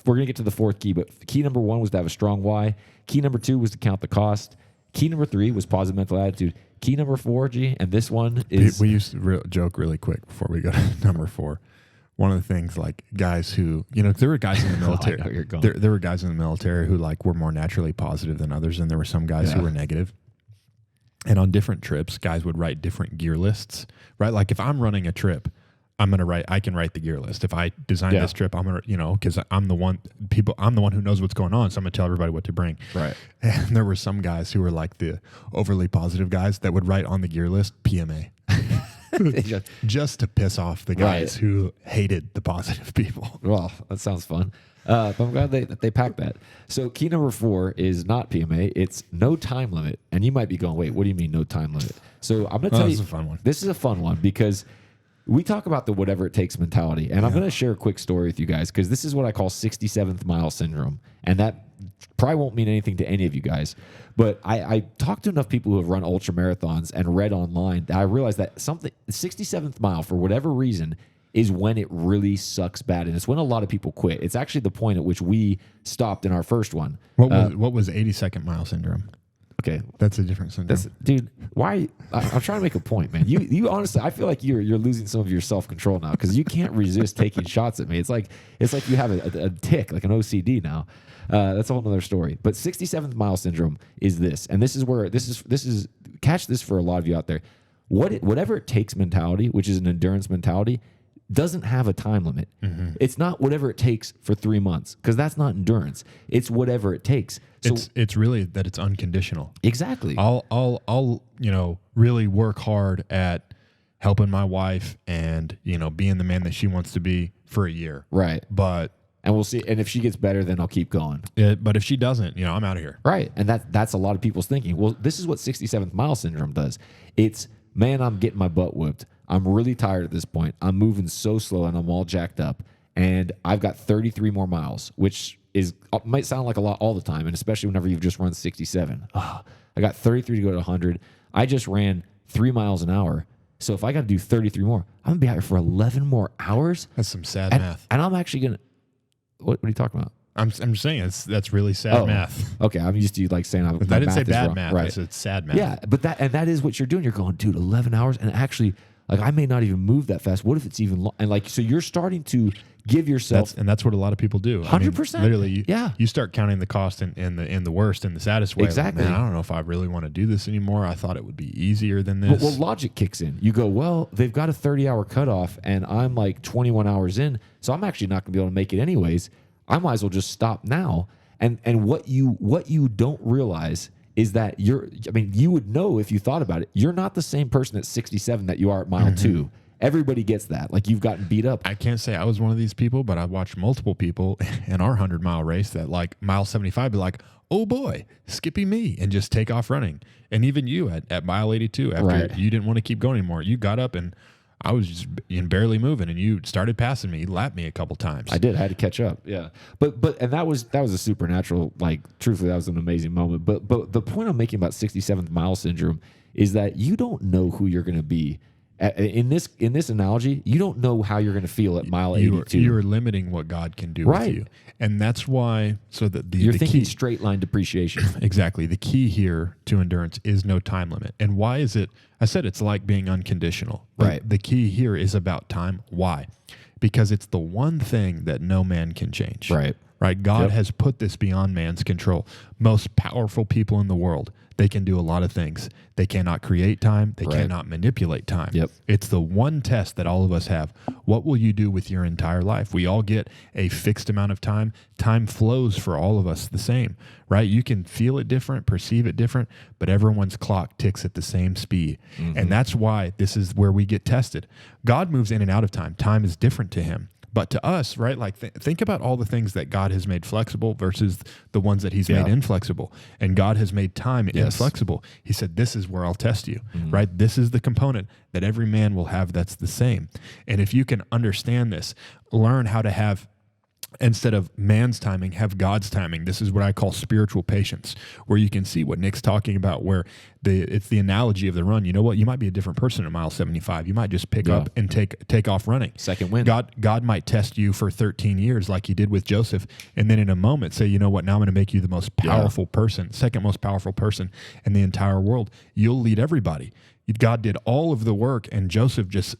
we're going to get to the 4th key, but key number 1 was to have a strong why. Key number 2 was to count the cost. Key number 3 was positive mental attitude. Key number 4, G, and this one is... We used to joke really quick before we go to number 4. One of the things, like guys who, there were guys in the military. There were guys in the military who were more naturally positive than others, and there were some guys who were negative. And on different trips, guys would write different gear lists, right? Like if I'm running a trip, I can write the gear list. If I design this trip, I'm going to, because I'm the one who knows what's going on. So I'm going to tell everybody what to bring. Right. And there were some guys who were like the overly positive guys that would write on the gear list PMA. Just to piss off the guys who hated the positive people. Well, that sounds fun. But I'm glad they packed that. So key number 4 is not PMA. It's no time limit. And you might be going, wait, what do you mean no time limit? So I'm going to tell you. This is a fun one. This is a fun one because we talk about the whatever it takes mentality. And I'm going to share a quick story with you guys because this is what I call 67th mile syndrome. And that probably won't mean anything to any of you guys. But I talked to enough people who have run ultra marathons and read online that I realized that 67th mile, for whatever reason, is when it really sucks bad. And it's when a lot of people quit. It's actually the point at which we stopped in our first one. What was 82nd mile syndrome? okay. That's a different syndrome. Dude, why? I'm trying to make a point, man. You honestly, I feel like you're losing some of your self control now because you can't resist taking shots at me. It's like you have a tick, like an OCD now. That's a whole other story. But 67th mile syndrome is this, and this is catch this for a lot of you out there. Whatever it takes mentality, which is an endurance mentality, doesn't have a time limit. Mm-hmm. It's not whatever it takes for 3 months because that's not endurance. It's whatever it takes. So it's really that it's unconditional. Exactly. I'll really work hard at helping my wife and being the man that she wants to be for a year. Right. And we'll see. And if she gets better, then I'll keep going. But if she doesn't, I'm out of here. Right. And that's a lot of people's thinking. Well, this is what 67th mile syndrome does. It's, man, I'm getting my butt whooped. I'm really tired at this point. I'm moving so slow and I'm all jacked up. And I've got 33 more miles, which might sound like a lot all the time. And especially whenever you've just run 67. I got 33 to go to 100. I just ran 3 miles an hour. So if I got to do 33 more, I'm going to be out here for 11 more hours. That's some sad math. And I'm actually going to, what are you talking about? I'm just saying that's really sad math. Okay, I'm used to you like saying I didn't say bad math. Right. I said sad math. Yeah, but that is what you're doing. You're going, dude, 11 hours, and actually, like I may not even move that fast. What if it's even long? And like, so you're starting to give yourself, that's what a lot of people do. 100%. Literally, you start counting the cost in the worst and the saddest way. Exactly. Like, man, I don't know if I really want to do this anymore. I thought it would be easier than this. Well, logic kicks in. You go, well, they've got a 30-hour cutoff, and I'm like 21 hours in, so I'm actually not going to be able to make it anyways. I might as well just stop now. And what you don't realize is that you would know if you thought about it. You're not the same person at 67 that you are at mile 2. Everybody gets that. Like you've gotten beat up. I can't say I was one of these people, but I watched multiple people in our 100-mile race that like mile 75 be like, oh boy, Skippy me, and just take off running. And even you at mile 82, after you didn't want to keep going anymore, you got up and I was just barely moving, and you started passing me. You lapped me a couple times. I did. I had to catch up. Yeah, but that was a supernatural. Like truthfully, that was an amazing moment. But the point I'm making about 67th mile syndrome is that you don't know who you're going to be. In this analogy, you don't know how you're going to feel at mile 82. You're limiting what God can do with you, and that's why. So that you're thinking straight line depreciation. Exactly. The key here to endurance is no time limit. And why is it? I said it's like being unconditional. Right. The key here is about time. Why? Because it's the one thing that no man can change. Right. Right. God has put this beyond man's control. Most powerful people in the world, they can do a lot of things. They cannot create time. They cannot manipulate time. Yep. It's the one test that all of us have. What will you do with your entire life? We all get a fixed amount of time. Time flows for all of us the same, right? You can feel it different, perceive it different, but everyone's clock ticks at the same speed. Mm-hmm. And that's why this is where we get tested. God moves in and out of time. Time is different to him. But to us, right, like think about all the things that God has made flexible versus the ones that he's made inflexible. And God has made time inflexible. He said, this is where I'll test you, right? This is the component that every man will have that's the same. And if you can understand this, learn how to have, instead of man's timing, have God's timing. This is what I call spiritual patience, where you can see what Nick's talking about, where it's the analogy of the run. You know what? You might be a different person at mile 75. You might just pick up and take off running. Second wind. God might test you for 13 years like he did with Joseph, and then in a moment say, you know what? Now I'm going to make you the most powerful person, second most powerful person in the entire world. You'll lead everybody. God did all of the work, and Joseph just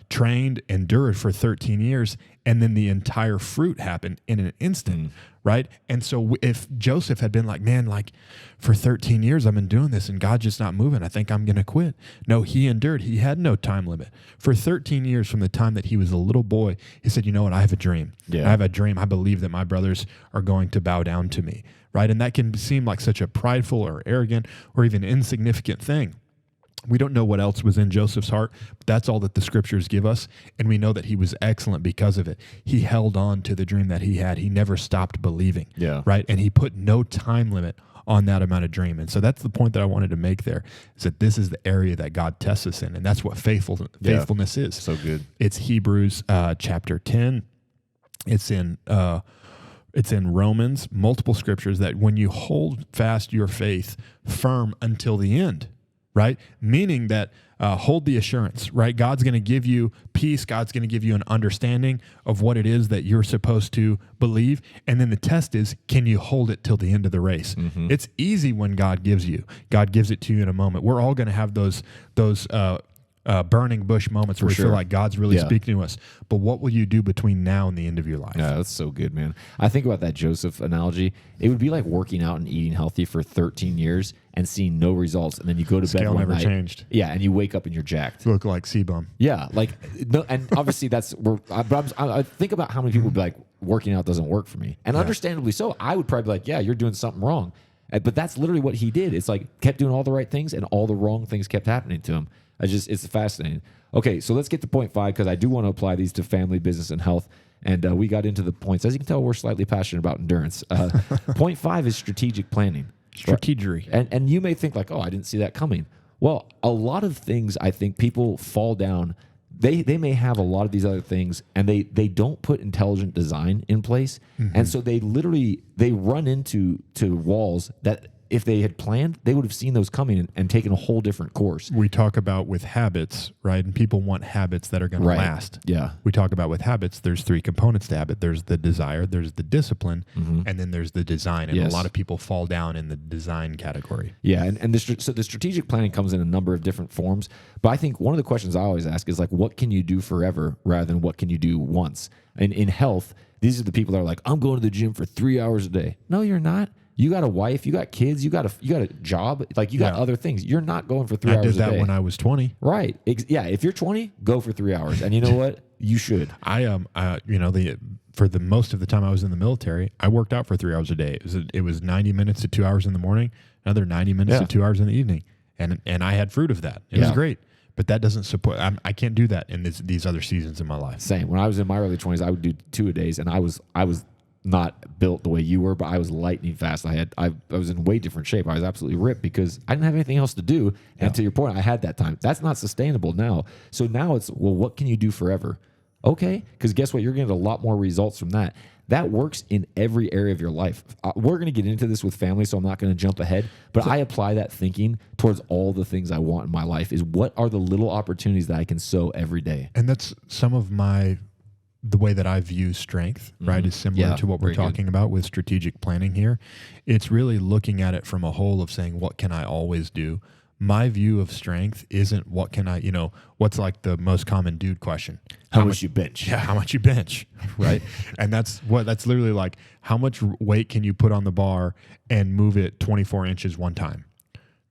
trained, endured for 13 years, and then the entire fruit happened in an instant, right? And so if Joseph had been like, man, like for 13 years I've been doing this, and God's just not moving, I think I'm going to quit. No, he endured. He had no time limit. For 13 years from the time that he was a little boy, he said, you know what, I have a dream. Yeah. I have a dream. I believe that my brothers are going to bow down to me, right? And that can seem like such a prideful or arrogant or even insignificant thing. We don't know what else was in Joseph's heart, but that's all that the scriptures give us. And we know that he was excellent because of it. He held on to the dream that he had. He never stopped believing, right? And he put no time limit on that amount of dream. And so that's the point that I wanted to make there, is that this is the area that God tests us in. And that's what faithfulness is. So good. It's Hebrews chapter 10. It's in Romans, multiple scriptures, that when you hold fast your faith firm until the end, right? Meaning that hold the assurance, right? God's going to give you peace. God's going to give you an understanding of what it is that you're supposed to believe. And then the test is, can you hold it till the end of the race? It's easy when God gives it to you in a moment. We're all going to have those burning bush moments where we feel like God's really speaking to us. But what will you do between now and the end of your life? Yeah, that's so good, man. I think about that Joseph analogy. It would be like working out and eating healthy for 13 years and seeing no results, and then you go to bed one never night. Changed. Yeah, and you wake up and you're jacked. You look like C-Bum. Yeah, like no, and obviously that's where. I think about how many people would be like, working out doesn't work for me, and understandably so. I would probably be like, yeah, you're doing something wrong, but that's literally what he did. It's like kept doing all the right things, and all the wrong things kept happening to him. It's fascinating. Okay, so let's get to point 5 because I do want to apply these to family, business, and health. And we got into the points. As you can tell, we're slightly passionate about endurance. Point 5 is strategic planning. Strategery. And you may think like, oh, I didn't see that coming. Well, a lot of things I think people fall down. They may have a lot of these other things, and they don't put intelligent design in place. And so they run into walls that if they had planned, they would have seen those coming and taken a whole different course. We talk about with habits, right? And people want habits that are going to last. Yeah. We talk about with habits, there's 3 components to habit. There's the desire, there's the discipline, and then there's the design. And a lot of people fall down in the design category. Yeah, so the strategic planning comes in a number of different forms. But I think one of the questions I always ask is like, what can you do forever rather than what can you do once? And in health, these are the people that are like, I'm going to the gym for 3 hours a day. No, you're not. You got a wife, you got kids, you got a job, like you got other things. You're not going for 3 hours a day. I did that when I was 20. Right. Yeah. If you're 20, go for 3 hours. And you know what? You should. For the most of the time I was in the military, I worked out for 3 hours a day. It was 90 minutes to 2 hours in the morning, another 90 minutes to 2 hours in the evening. And I had fruit of that. It was great. But that doesn't support. I can't do that in these other seasons in my life. Same. When I was in my early 20s, I would do 2 a days, and I was not built the way you were, but I was lightning fast. I was in way different shape. I was absolutely ripped because I didn't have anything else to do. And to your point, I had that time. That's not sustainable now. So now it's, well, what can you do forever? Okay, because guess what? You're going to get a lot more results from that. That works in every area of your life. We're going to get into this with family, so I'm not going to jump ahead. But I apply that thinking towards all the things I want in my life is what are the little opportunities that I can sow every day? And that's some of the way that I view strength, right, is similar to what we're talking about with strategic planning here. It's really looking at it from a whole of saying, what can I always do? My view of strength isn't what can I, what's like the most common dude question. How much you bench? Yeah, how much you bench, right? And that's literally like, how much weight can you put on the bar and move it 24 inches one time?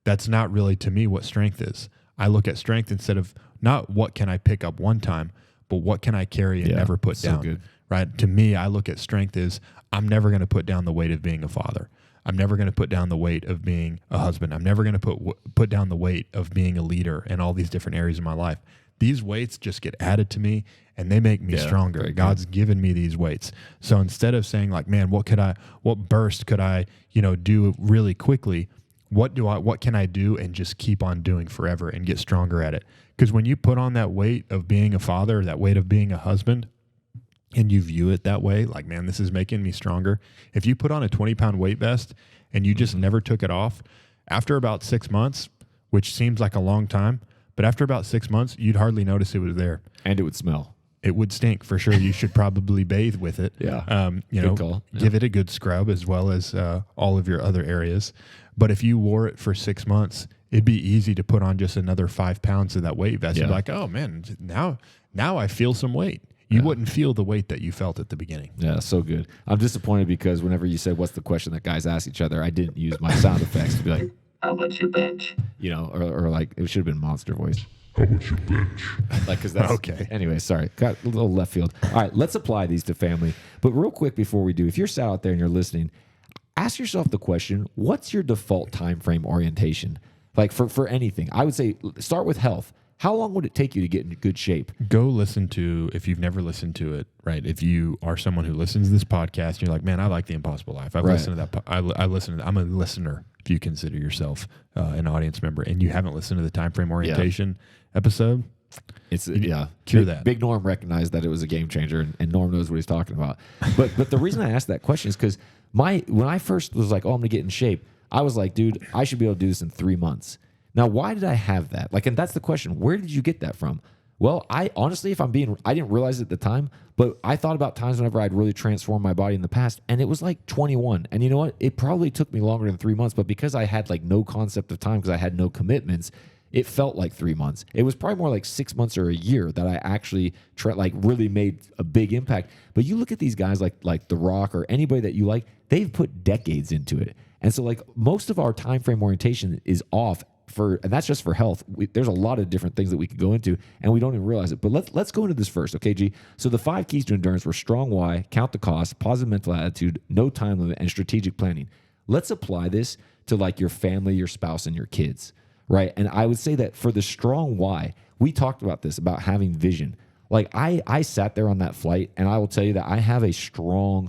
That's not really, to me, what strength is. I look at strength instead of not what can I pick up one time, but what can I carry and never put down? Good. Right? To me, I look at strength as I'm never going to put down the weight of being a father. I'm never going to put down the weight of being a husband. I'm never going to put down the weight of being a leader in all these different areas of my life. These weights just get added to me and they make me stronger. God's given me these weights. So instead of saying like, man, what burst could I, do really quickly? What can I do and just keep on doing forever and get stronger at it? Because when you put on that weight of being a father, that weight of being a husband, and you view it that way, like, man, this is making me stronger. If you put on a 20-pound weight vest and you just never took it off, after about 6 months, which seems like a long time, but after about 6 months, you'd hardly notice it was there. And it would smell. It would stink for sure. You should probably bathe with it. Yeah. Good call. Give it a good scrub as well as all of your other areas. But if you wore it for 6 months, it'd be easy to put on just another 5 pounds of that weight vest. You'd be like, oh man, now I feel some weight. You wouldn't feel the weight that you felt at the beginning. Yeah, so good. I'm disappointed because whenever you said, what's the question that guys ask each other, I didn't use my sound effects to be like, how much you bench? Or like, it should have been monster voice. How much you bench? Like, because that's okay. Anyway, sorry, got a little left field. All right, let's apply these to family. But real quick before we do, if you're sat out there and you're listening, ask yourself the question: what's your default time frame orientation? Like for anything, I would say start with health. How long would it take you to get in good shape? Go listen to, if you've never listened to it, right? If you are someone who listens to this podcast, you're like, man, I like The Impossible Life. I've listened to that. I listen to that. I'm a listener. If you consider yourself an audience member and you haven't listened to the time frame orientation episode, cure that. Big Norm recognized that it was a game changer, and Norm knows what he's talking about. But the reason I asked that question is because when I first was like, oh, I'm gonna get in shape, I was like, dude, I should be able to do this in 3 months. Now, why did I have that? Like, and that's the question. Where did you get that from? Well, I honestly, I didn't realize it at the time, but I thought about times whenever I'd really transformed my body in the past, and it was like 21. And you know what? It probably took me longer than 3 months, but because I had like no concept of time, because I had no commitments, it felt like 3 months. It was probably more like 6 months or a year that I actually really made a big impact. But you look at these guys like The Rock or anybody that you like, they've put decades into it. And so like most of our time frame orientation is off. And that's just for health. There's a lot of different things that we could go into, and we don't even realize it. But let's go into this first, okay, G? So the 5 keys to endurance were strong why, count the cost, positive mental attitude, no time limit, and strategic planning. Let's apply this to like your family, your spouse, and your kids, right? And I would say that for the strong why, we talked about this, about having vision. Like I sat there on that flight, and I will tell you that I have a strong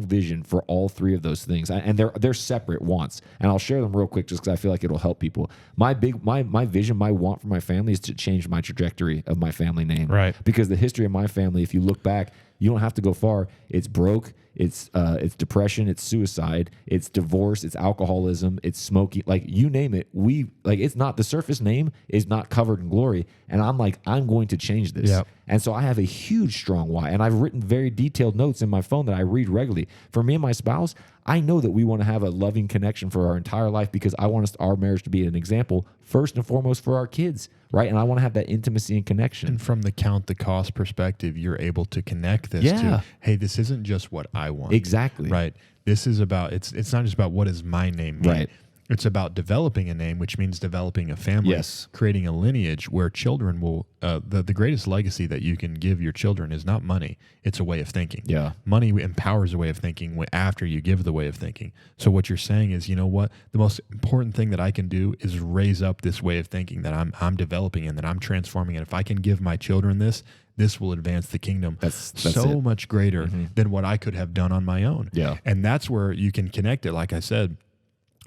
vision for all 3 of those things, and they're separate wants. And I'll share them real quick just because I feel like it'll help people. My vision, my want for my family is to change my trajectory of my family name. Right. Because the history of my family, if you look back, you don't have to go far. It's broke. It's depression. It's suicide. It's divorce. It's alcoholism. It's smoking. Like you name it. It's not, the surface name is not covered in glory. And I'm going to change this. Yep. And so I have a huge strong why. And I've written very detailed notes in my phone that I read regularly. For me and my spouse, I know that we want to have a loving connection for our entire life because I want our marriage to be an example first and foremost for our kids, right? And I want to have that intimacy and connection. And from the count the cost perspective, you're able to connect this to, hey, this isn't just what I want. Exactly. Right. This is about, it's not just about what does my name mean. Right. It's about developing a name, which means developing a family, yes, creating a lineage where children will, the greatest legacy that you can give your children is not money. It's a way of thinking. Yeah. Money empowers a way of thinking after you give the way of thinking. So what you're saying is, you know what? The most important thing that I can do is raise up this way of thinking that I'm developing and that I'm transforming. And if I can give my children this will advance the kingdom that's so much greater than what I could have done on my own. Yeah. And that's where you can connect it. Like I said,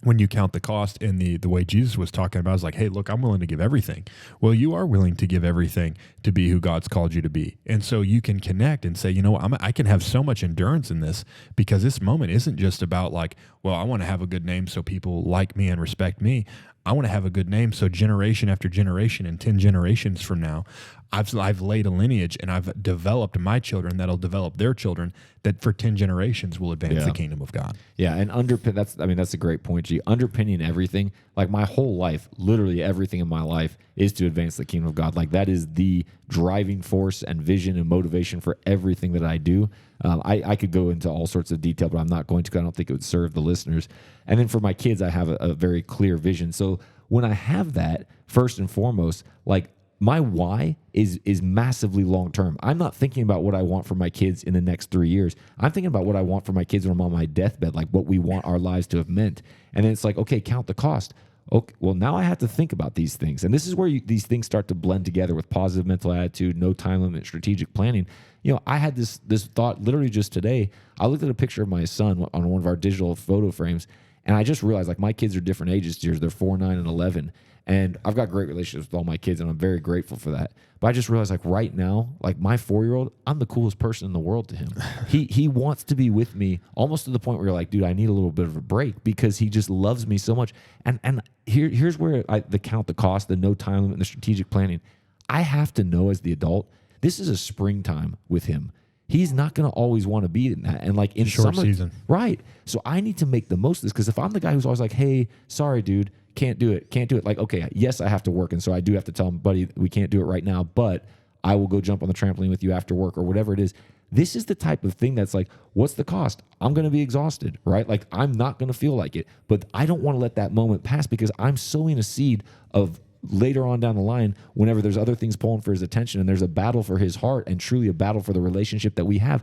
when you count the cost in the way Jesus was talking about, is like, hey, look, I'm willing to give everything. Well, you are willing to give everything to be who God's called you to be. And so you can connect and say, you know what, I can have so much endurance in this because this moment isn't just about like, well, I want to have a good name so people like me and respect me. I want to have a good name so generation after generation and 10 generations from now, I've laid a lineage and I've developed my children that'll develop their children that for 10 generations will advance the kingdom of God. Yeah, and that's a great point, G. Underpinning everything, like my whole life, literally everything in my life is to advance the kingdom of God. Like that is the driving force and vision and motivation for everything that I do. I could go into all sorts of detail, but I'm not going to because I don't think it would serve the listeners. And then for my kids, I have a very clear vision. So when I have that, first and foremost, like my why is massively long term. I'm not thinking about what I want for my kids in the next 3 years. I'm thinking about what I want for my kids when I'm on my deathbed, like what we want our lives to have meant. And then it's like, okay, count the cost. Okay, well, now I have to think about these things. And this is where these things start to blend together with positive mental attitude, no time limit, strategic planning. You know, I had this thought literally just today. I looked at a picture of my son on one of our digital photo frames, and I just realized, like, my kids are different ages tiers. They're 4, 9, and 11. And I've got great relationships with all my kids, and I'm very grateful for that. But I just realized, like, right now, like, my 4-year-old, I'm the coolest person in the world to him. He wants to be with me almost to the point where you're like, dude, I need a little bit of a break because he just loves me so much. And here's where the count the cost, the no time limit, and the strategic planning. I have to know as the adult, this is a springtime with him. He's not going to always want to be in that. And like in short summer, season. Right. So I need to make the most of this because if I'm the guy who's always like, hey, sorry, dude, can't do it. Like, okay, yes, I have to work. And so I do have to tell him, buddy, we can't do it right now, but I will go jump on the trampoline with you after work or whatever it is. This is the type of thing that's like, what's the cost? I'm going to be exhausted, right? Like I'm not going to feel like it, but I don't want to let that moment pass because I'm sowing a seed of later on down the line, whenever there's other things pulling for his attention and there's a battle for his heart and truly a battle for the relationship that we have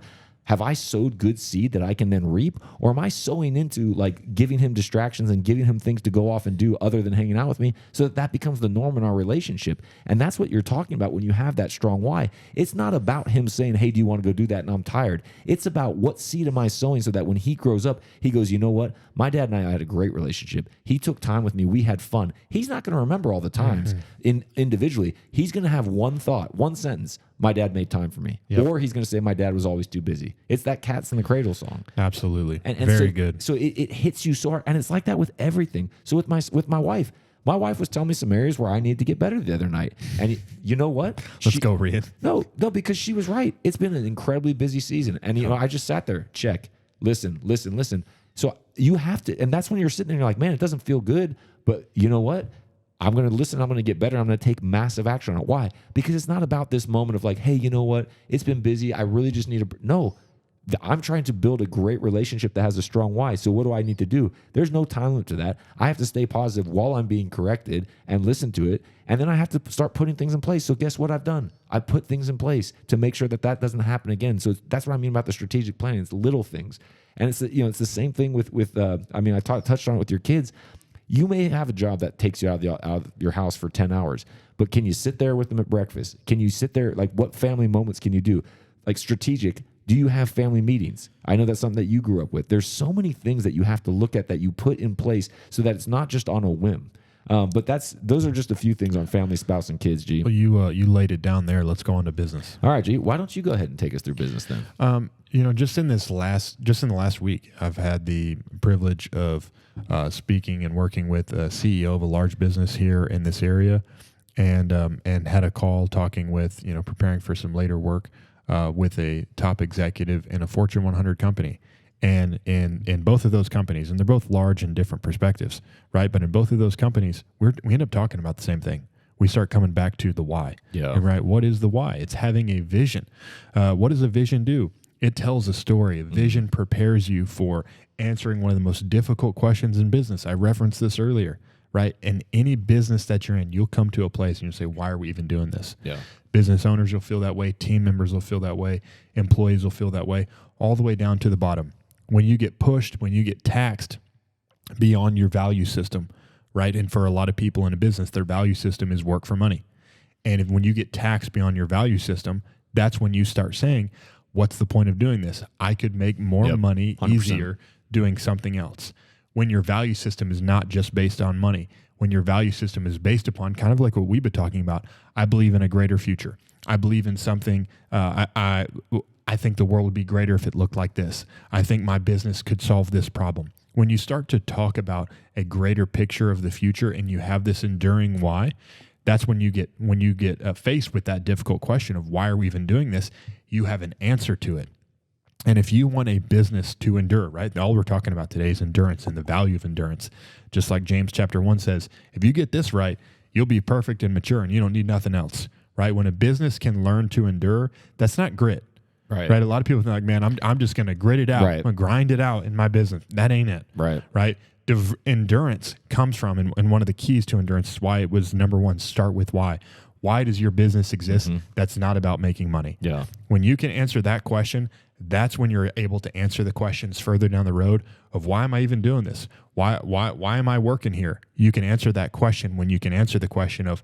I sowed good seed that I can then reap? Or am I sowing into like giving him distractions and giving him things to go off and do other than hanging out with me so that becomes the norm in our relationship? And that's what you're talking about when you have that strong why. It's not about him saying, hey, do you want to go do that? And I'm tired. It's about what seed am I sowing so that when he grows up, he goes, you know what? My dad and I had a great relationship. He took time with me. We had fun. He's not going to remember all the times individually. He's going to have one thought, one sentence. My dad made time for me. Yep. Or he's going to say my dad was always too busy. It's that Cats in the Cradle song. Absolutely. And very so, good. So it hits you so hard. And it's like that with everything. So with my wife, My wife was telling me some areas where I need to get better the other night. And you know what? Let's go, Rian. No, because she was right. It's been an incredibly busy season. And, I just sat there, check, listen. So you have to, and that's when you're sitting there and you're like, man, it doesn't feel good. But you know what? I'm going to listen. I'm going to get better. I'm going to take massive action on it. Why? Because it's not about this moment of like, hey, you know what? It's been busy. I really just need to, no. I'm trying to build a great relationship that has a strong why. So what do I need to do? There's no time limit to that. I have to stay positive while I'm being corrected and listen to it. And then I have to start putting things in place. So guess what I've done? I put things in place to make sure that doesn't happen again. So that's what I mean about the strategic planning. It's little things. And it's it's the same thing with I touched on it with your kids. You may have a job that takes you out of your house for 10 hours, but can you sit there with them at breakfast? Can you sit there? Like, what family moments can you do? Like, strategic. Do you have family meetings? I know that's something that you grew up with. There's so many things that you have to look at that you put in place so that it's not just on a whim. But those are just a few things on family, spouse, and kids, G. Well, you laid it down there. Let's go on to business. All right, G. Why don't you go ahead and take us through business then? Just in the last week, I've had the privilege of speaking and working with a CEO of a large business here in this area, and had a call talking with preparing for some later work with a top executive in a Fortune 100 company. And in both of those companies, and they're both large in different perspectives, right? But in both of those companies, we end up talking about the same thing. We start coming back to the why. Yeah. Right? What is the why? It's having a vision. What does a vision do? It tells a story. A vision prepares you for answering one of the most difficult questions in business. I referenced this earlier, right? In any business that you're in, you'll come to a place and you'll say, why are we even doing this? Yeah. Business owners will feel that way. Team members will feel that way. Employees will feel that way, all the way down to the bottom. When you get pushed, when you get taxed beyond your value system, right? And for a lot of people in a business, their value system is work for money. And when you get taxed beyond your value system, that's when you start saying, what's the point of doing this? I could make more money 100%. Easier doing something else. When your value system is not just based on money, when your value system is based upon kind of like what we've been talking about, I believe in a greater future. I believe in something. I think the world would be greater if it looked like this. I think my business could solve this problem. When you start to talk about a greater picture of the future and you have this enduring why, that's when you get faced with that difficult question of why are we even doing this, you have an answer to it. And if you want a business to endure, right? All we're talking about today is endurance and the value of endurance. Just like James chapter 1 says, if you get this right, you'll be perfect and mature and you don't need nothing else, right? When a business can learn to endure, that's not grit. Right. A lot of people think like, man, I'm just going to grit it out. Right. I'm going to grind it out in my business. That ain't it. Right. Endurance comes from, and one of the keys to endurance is why it was number one, start with why. Why does your business exist? Mm-hmm. That's not about making money. Yeah. When you can answer that question, that's when you're able to answer the questions further down the road of why am I even doing this? Why am I working here? You can answer that question when you can answer the question of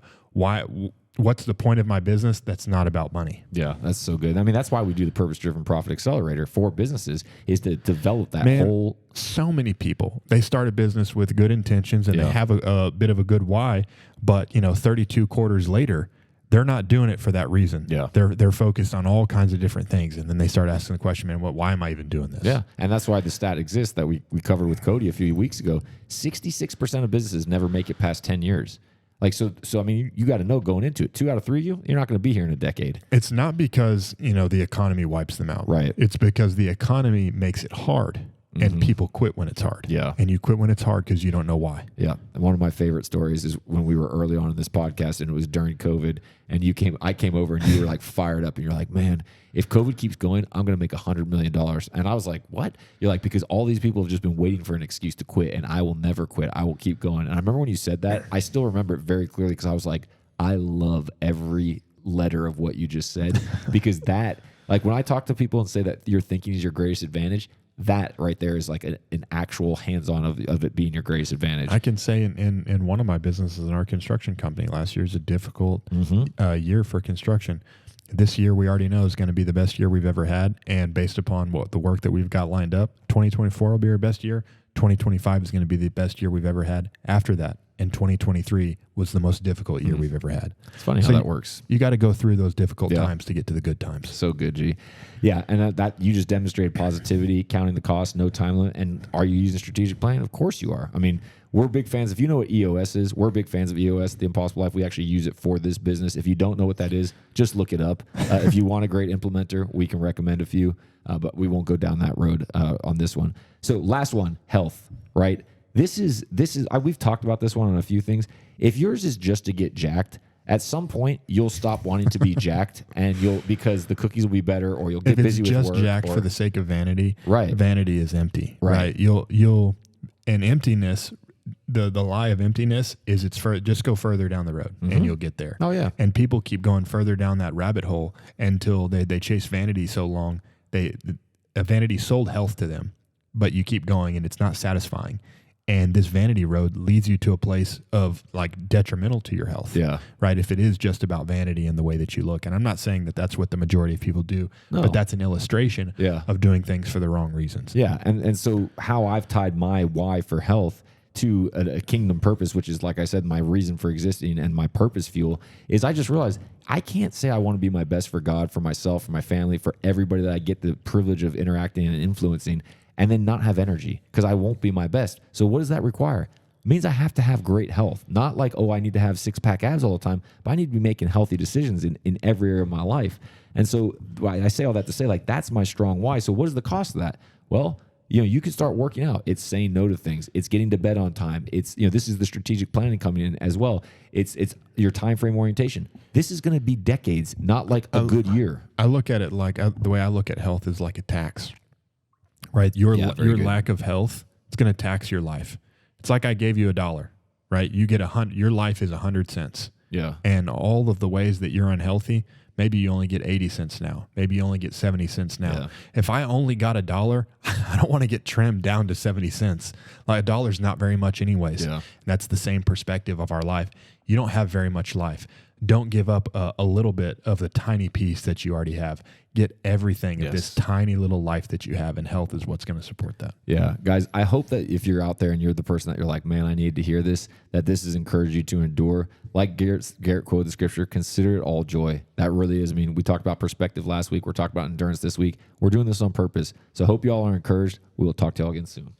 what's the point of my business that's not about money? Yeah, that's so good. I mean, that's why we do the Purpose-Driven Profit Accelerator for businesses, is to develop that whole... So many people, they start a business with good intentions and they have a bit of a good why, but 32 quarters later, they're not doing it for that reason. Yeah. They're focused on all kinds of different things. And then they start asking the question, man, why am I even doing this? Yeah. And that's why the stat exists that we covered with Cody a few weeks ago. 66% of businesses never make it past 10 years. Like, so I mean, you got to know going into it, 2 out of 3 of you're not going to be here in a decade. It's not because, the economy wipes them out. Right. It's because the economy makes it hard. And people quit when it's hard. Yeah. And you quit when it's hard because you don't know why. Yeah. And one of my favorite stories is when we were early on in this podcast and it was during COVID and I came over and you were like fired up and you're like, man, if COVID keeps going, I'm going to make $100 million. And I was like, what? You're like, because all these people have just been waiting for an excuse to quit and I will never quit. I will keep going. And I remember when you said that, I still remember it very clearly because I was like, I love every letter of what you just said because that, like when I talk to people and say that your thinking is your greatest advantage, that right there is like an actual hands-on of it being your greatest advantage. I can say in one of my businesses in our construction company, last year is a difficult year for construction. This year we already know is going to be the best year we've ever had. And based upon the work that we've got lined up, 2024 will be our best year. 2025 is going to be the best year we've ever had after that. And 2023 was the most difficult year we've ever had. It's funny how that works. You got to go through those difficult times to get to the good times. So good, G. Yeah, and that you just demonstrated positivity, counting the cost, no time limit. And are you using strategic plan? Of course you are. I mean, We're big fans. If you know what EOS is, we're big fans of EOS, the Impossible Life. We actually use it for this business. If you don't know what that is, just look it up. If you want a great implementer, we can recommend a few, but we won't go down that road on this one. So last one, health, right? We've talked about this one on a few things. If yours is just to get jacked, at some point you'll stop wanting to be jacked, and because the cookies will be better, or you'll get busy with work. If it's just jacked for the sake of vanity, right? Vanity is empty, right? And emptiness. The lie of emptiness is just go further down the road and you'll get there. Oh yeah. And people keep going further down that rabbit hole until they chase vanity so long. Vanity sold health to them, but you keep going and it's not satisfying. And this vanity road leads you to a place of like detrimental to your health. Yeah. Right. If it is just about vanity and the way that you look. And I'm not saying that that's what the majority of people do, but that's an illustration of doing things for the wrong reasons. Yeah. And so how I've tied my why for health to a kingdom purpose, which is, like I said, my reason for existing and my purpose fuel, is I just realized I can't say I want to be my best for God, for myself, for my family, for everybody that I get the privilege of interacting and influencing, and then not have energy, because I won't be my best. So what does that require? It means I have to have great health. Not like, I need to have six-pack abs all the time, but I need to be making healthy decisions in every area of my life. And so I say all that to say, like, that's my strong why. So what is the cost of that? Well, you can start working out. It's saying no to things. It's getting to bed on time. It's, this is the strategic planning coming in as well. It's your time frame orientation. This is going to be decades, not like a good year. I look at it like the way I look at health is like a tax, right? Your lack of health, it's going to tax your life. It's like I gave you $1, right? You get your life is 100 cents. Yeah. And all of the ways that you're unhealthy, maybe you only get 80 cents now. Maybe you only get 70 cents now. Yeah. If I only got $1, I don't want to get trimmed down to 70 cents. Like $1 is not very much anyways. Yeah. And that's the same perspective of our life. You don't have very much life. Don't give up a little bit of the tiny piece that you already have. Get everything of this tiny little life that you have, and health is what's going to support that. Yeah, guys, I hope that if you're out there and you're the person that you're like, man, I need to hear this, that this has encouraged you to endure. Like Garrett quoted the scripture, consider it all joy. That really is. I mean, we talked about perspective last week. We're talking about endurance this week. We're doing this on purpose. So hope you all are encouraged. We will talk to y'all again soon.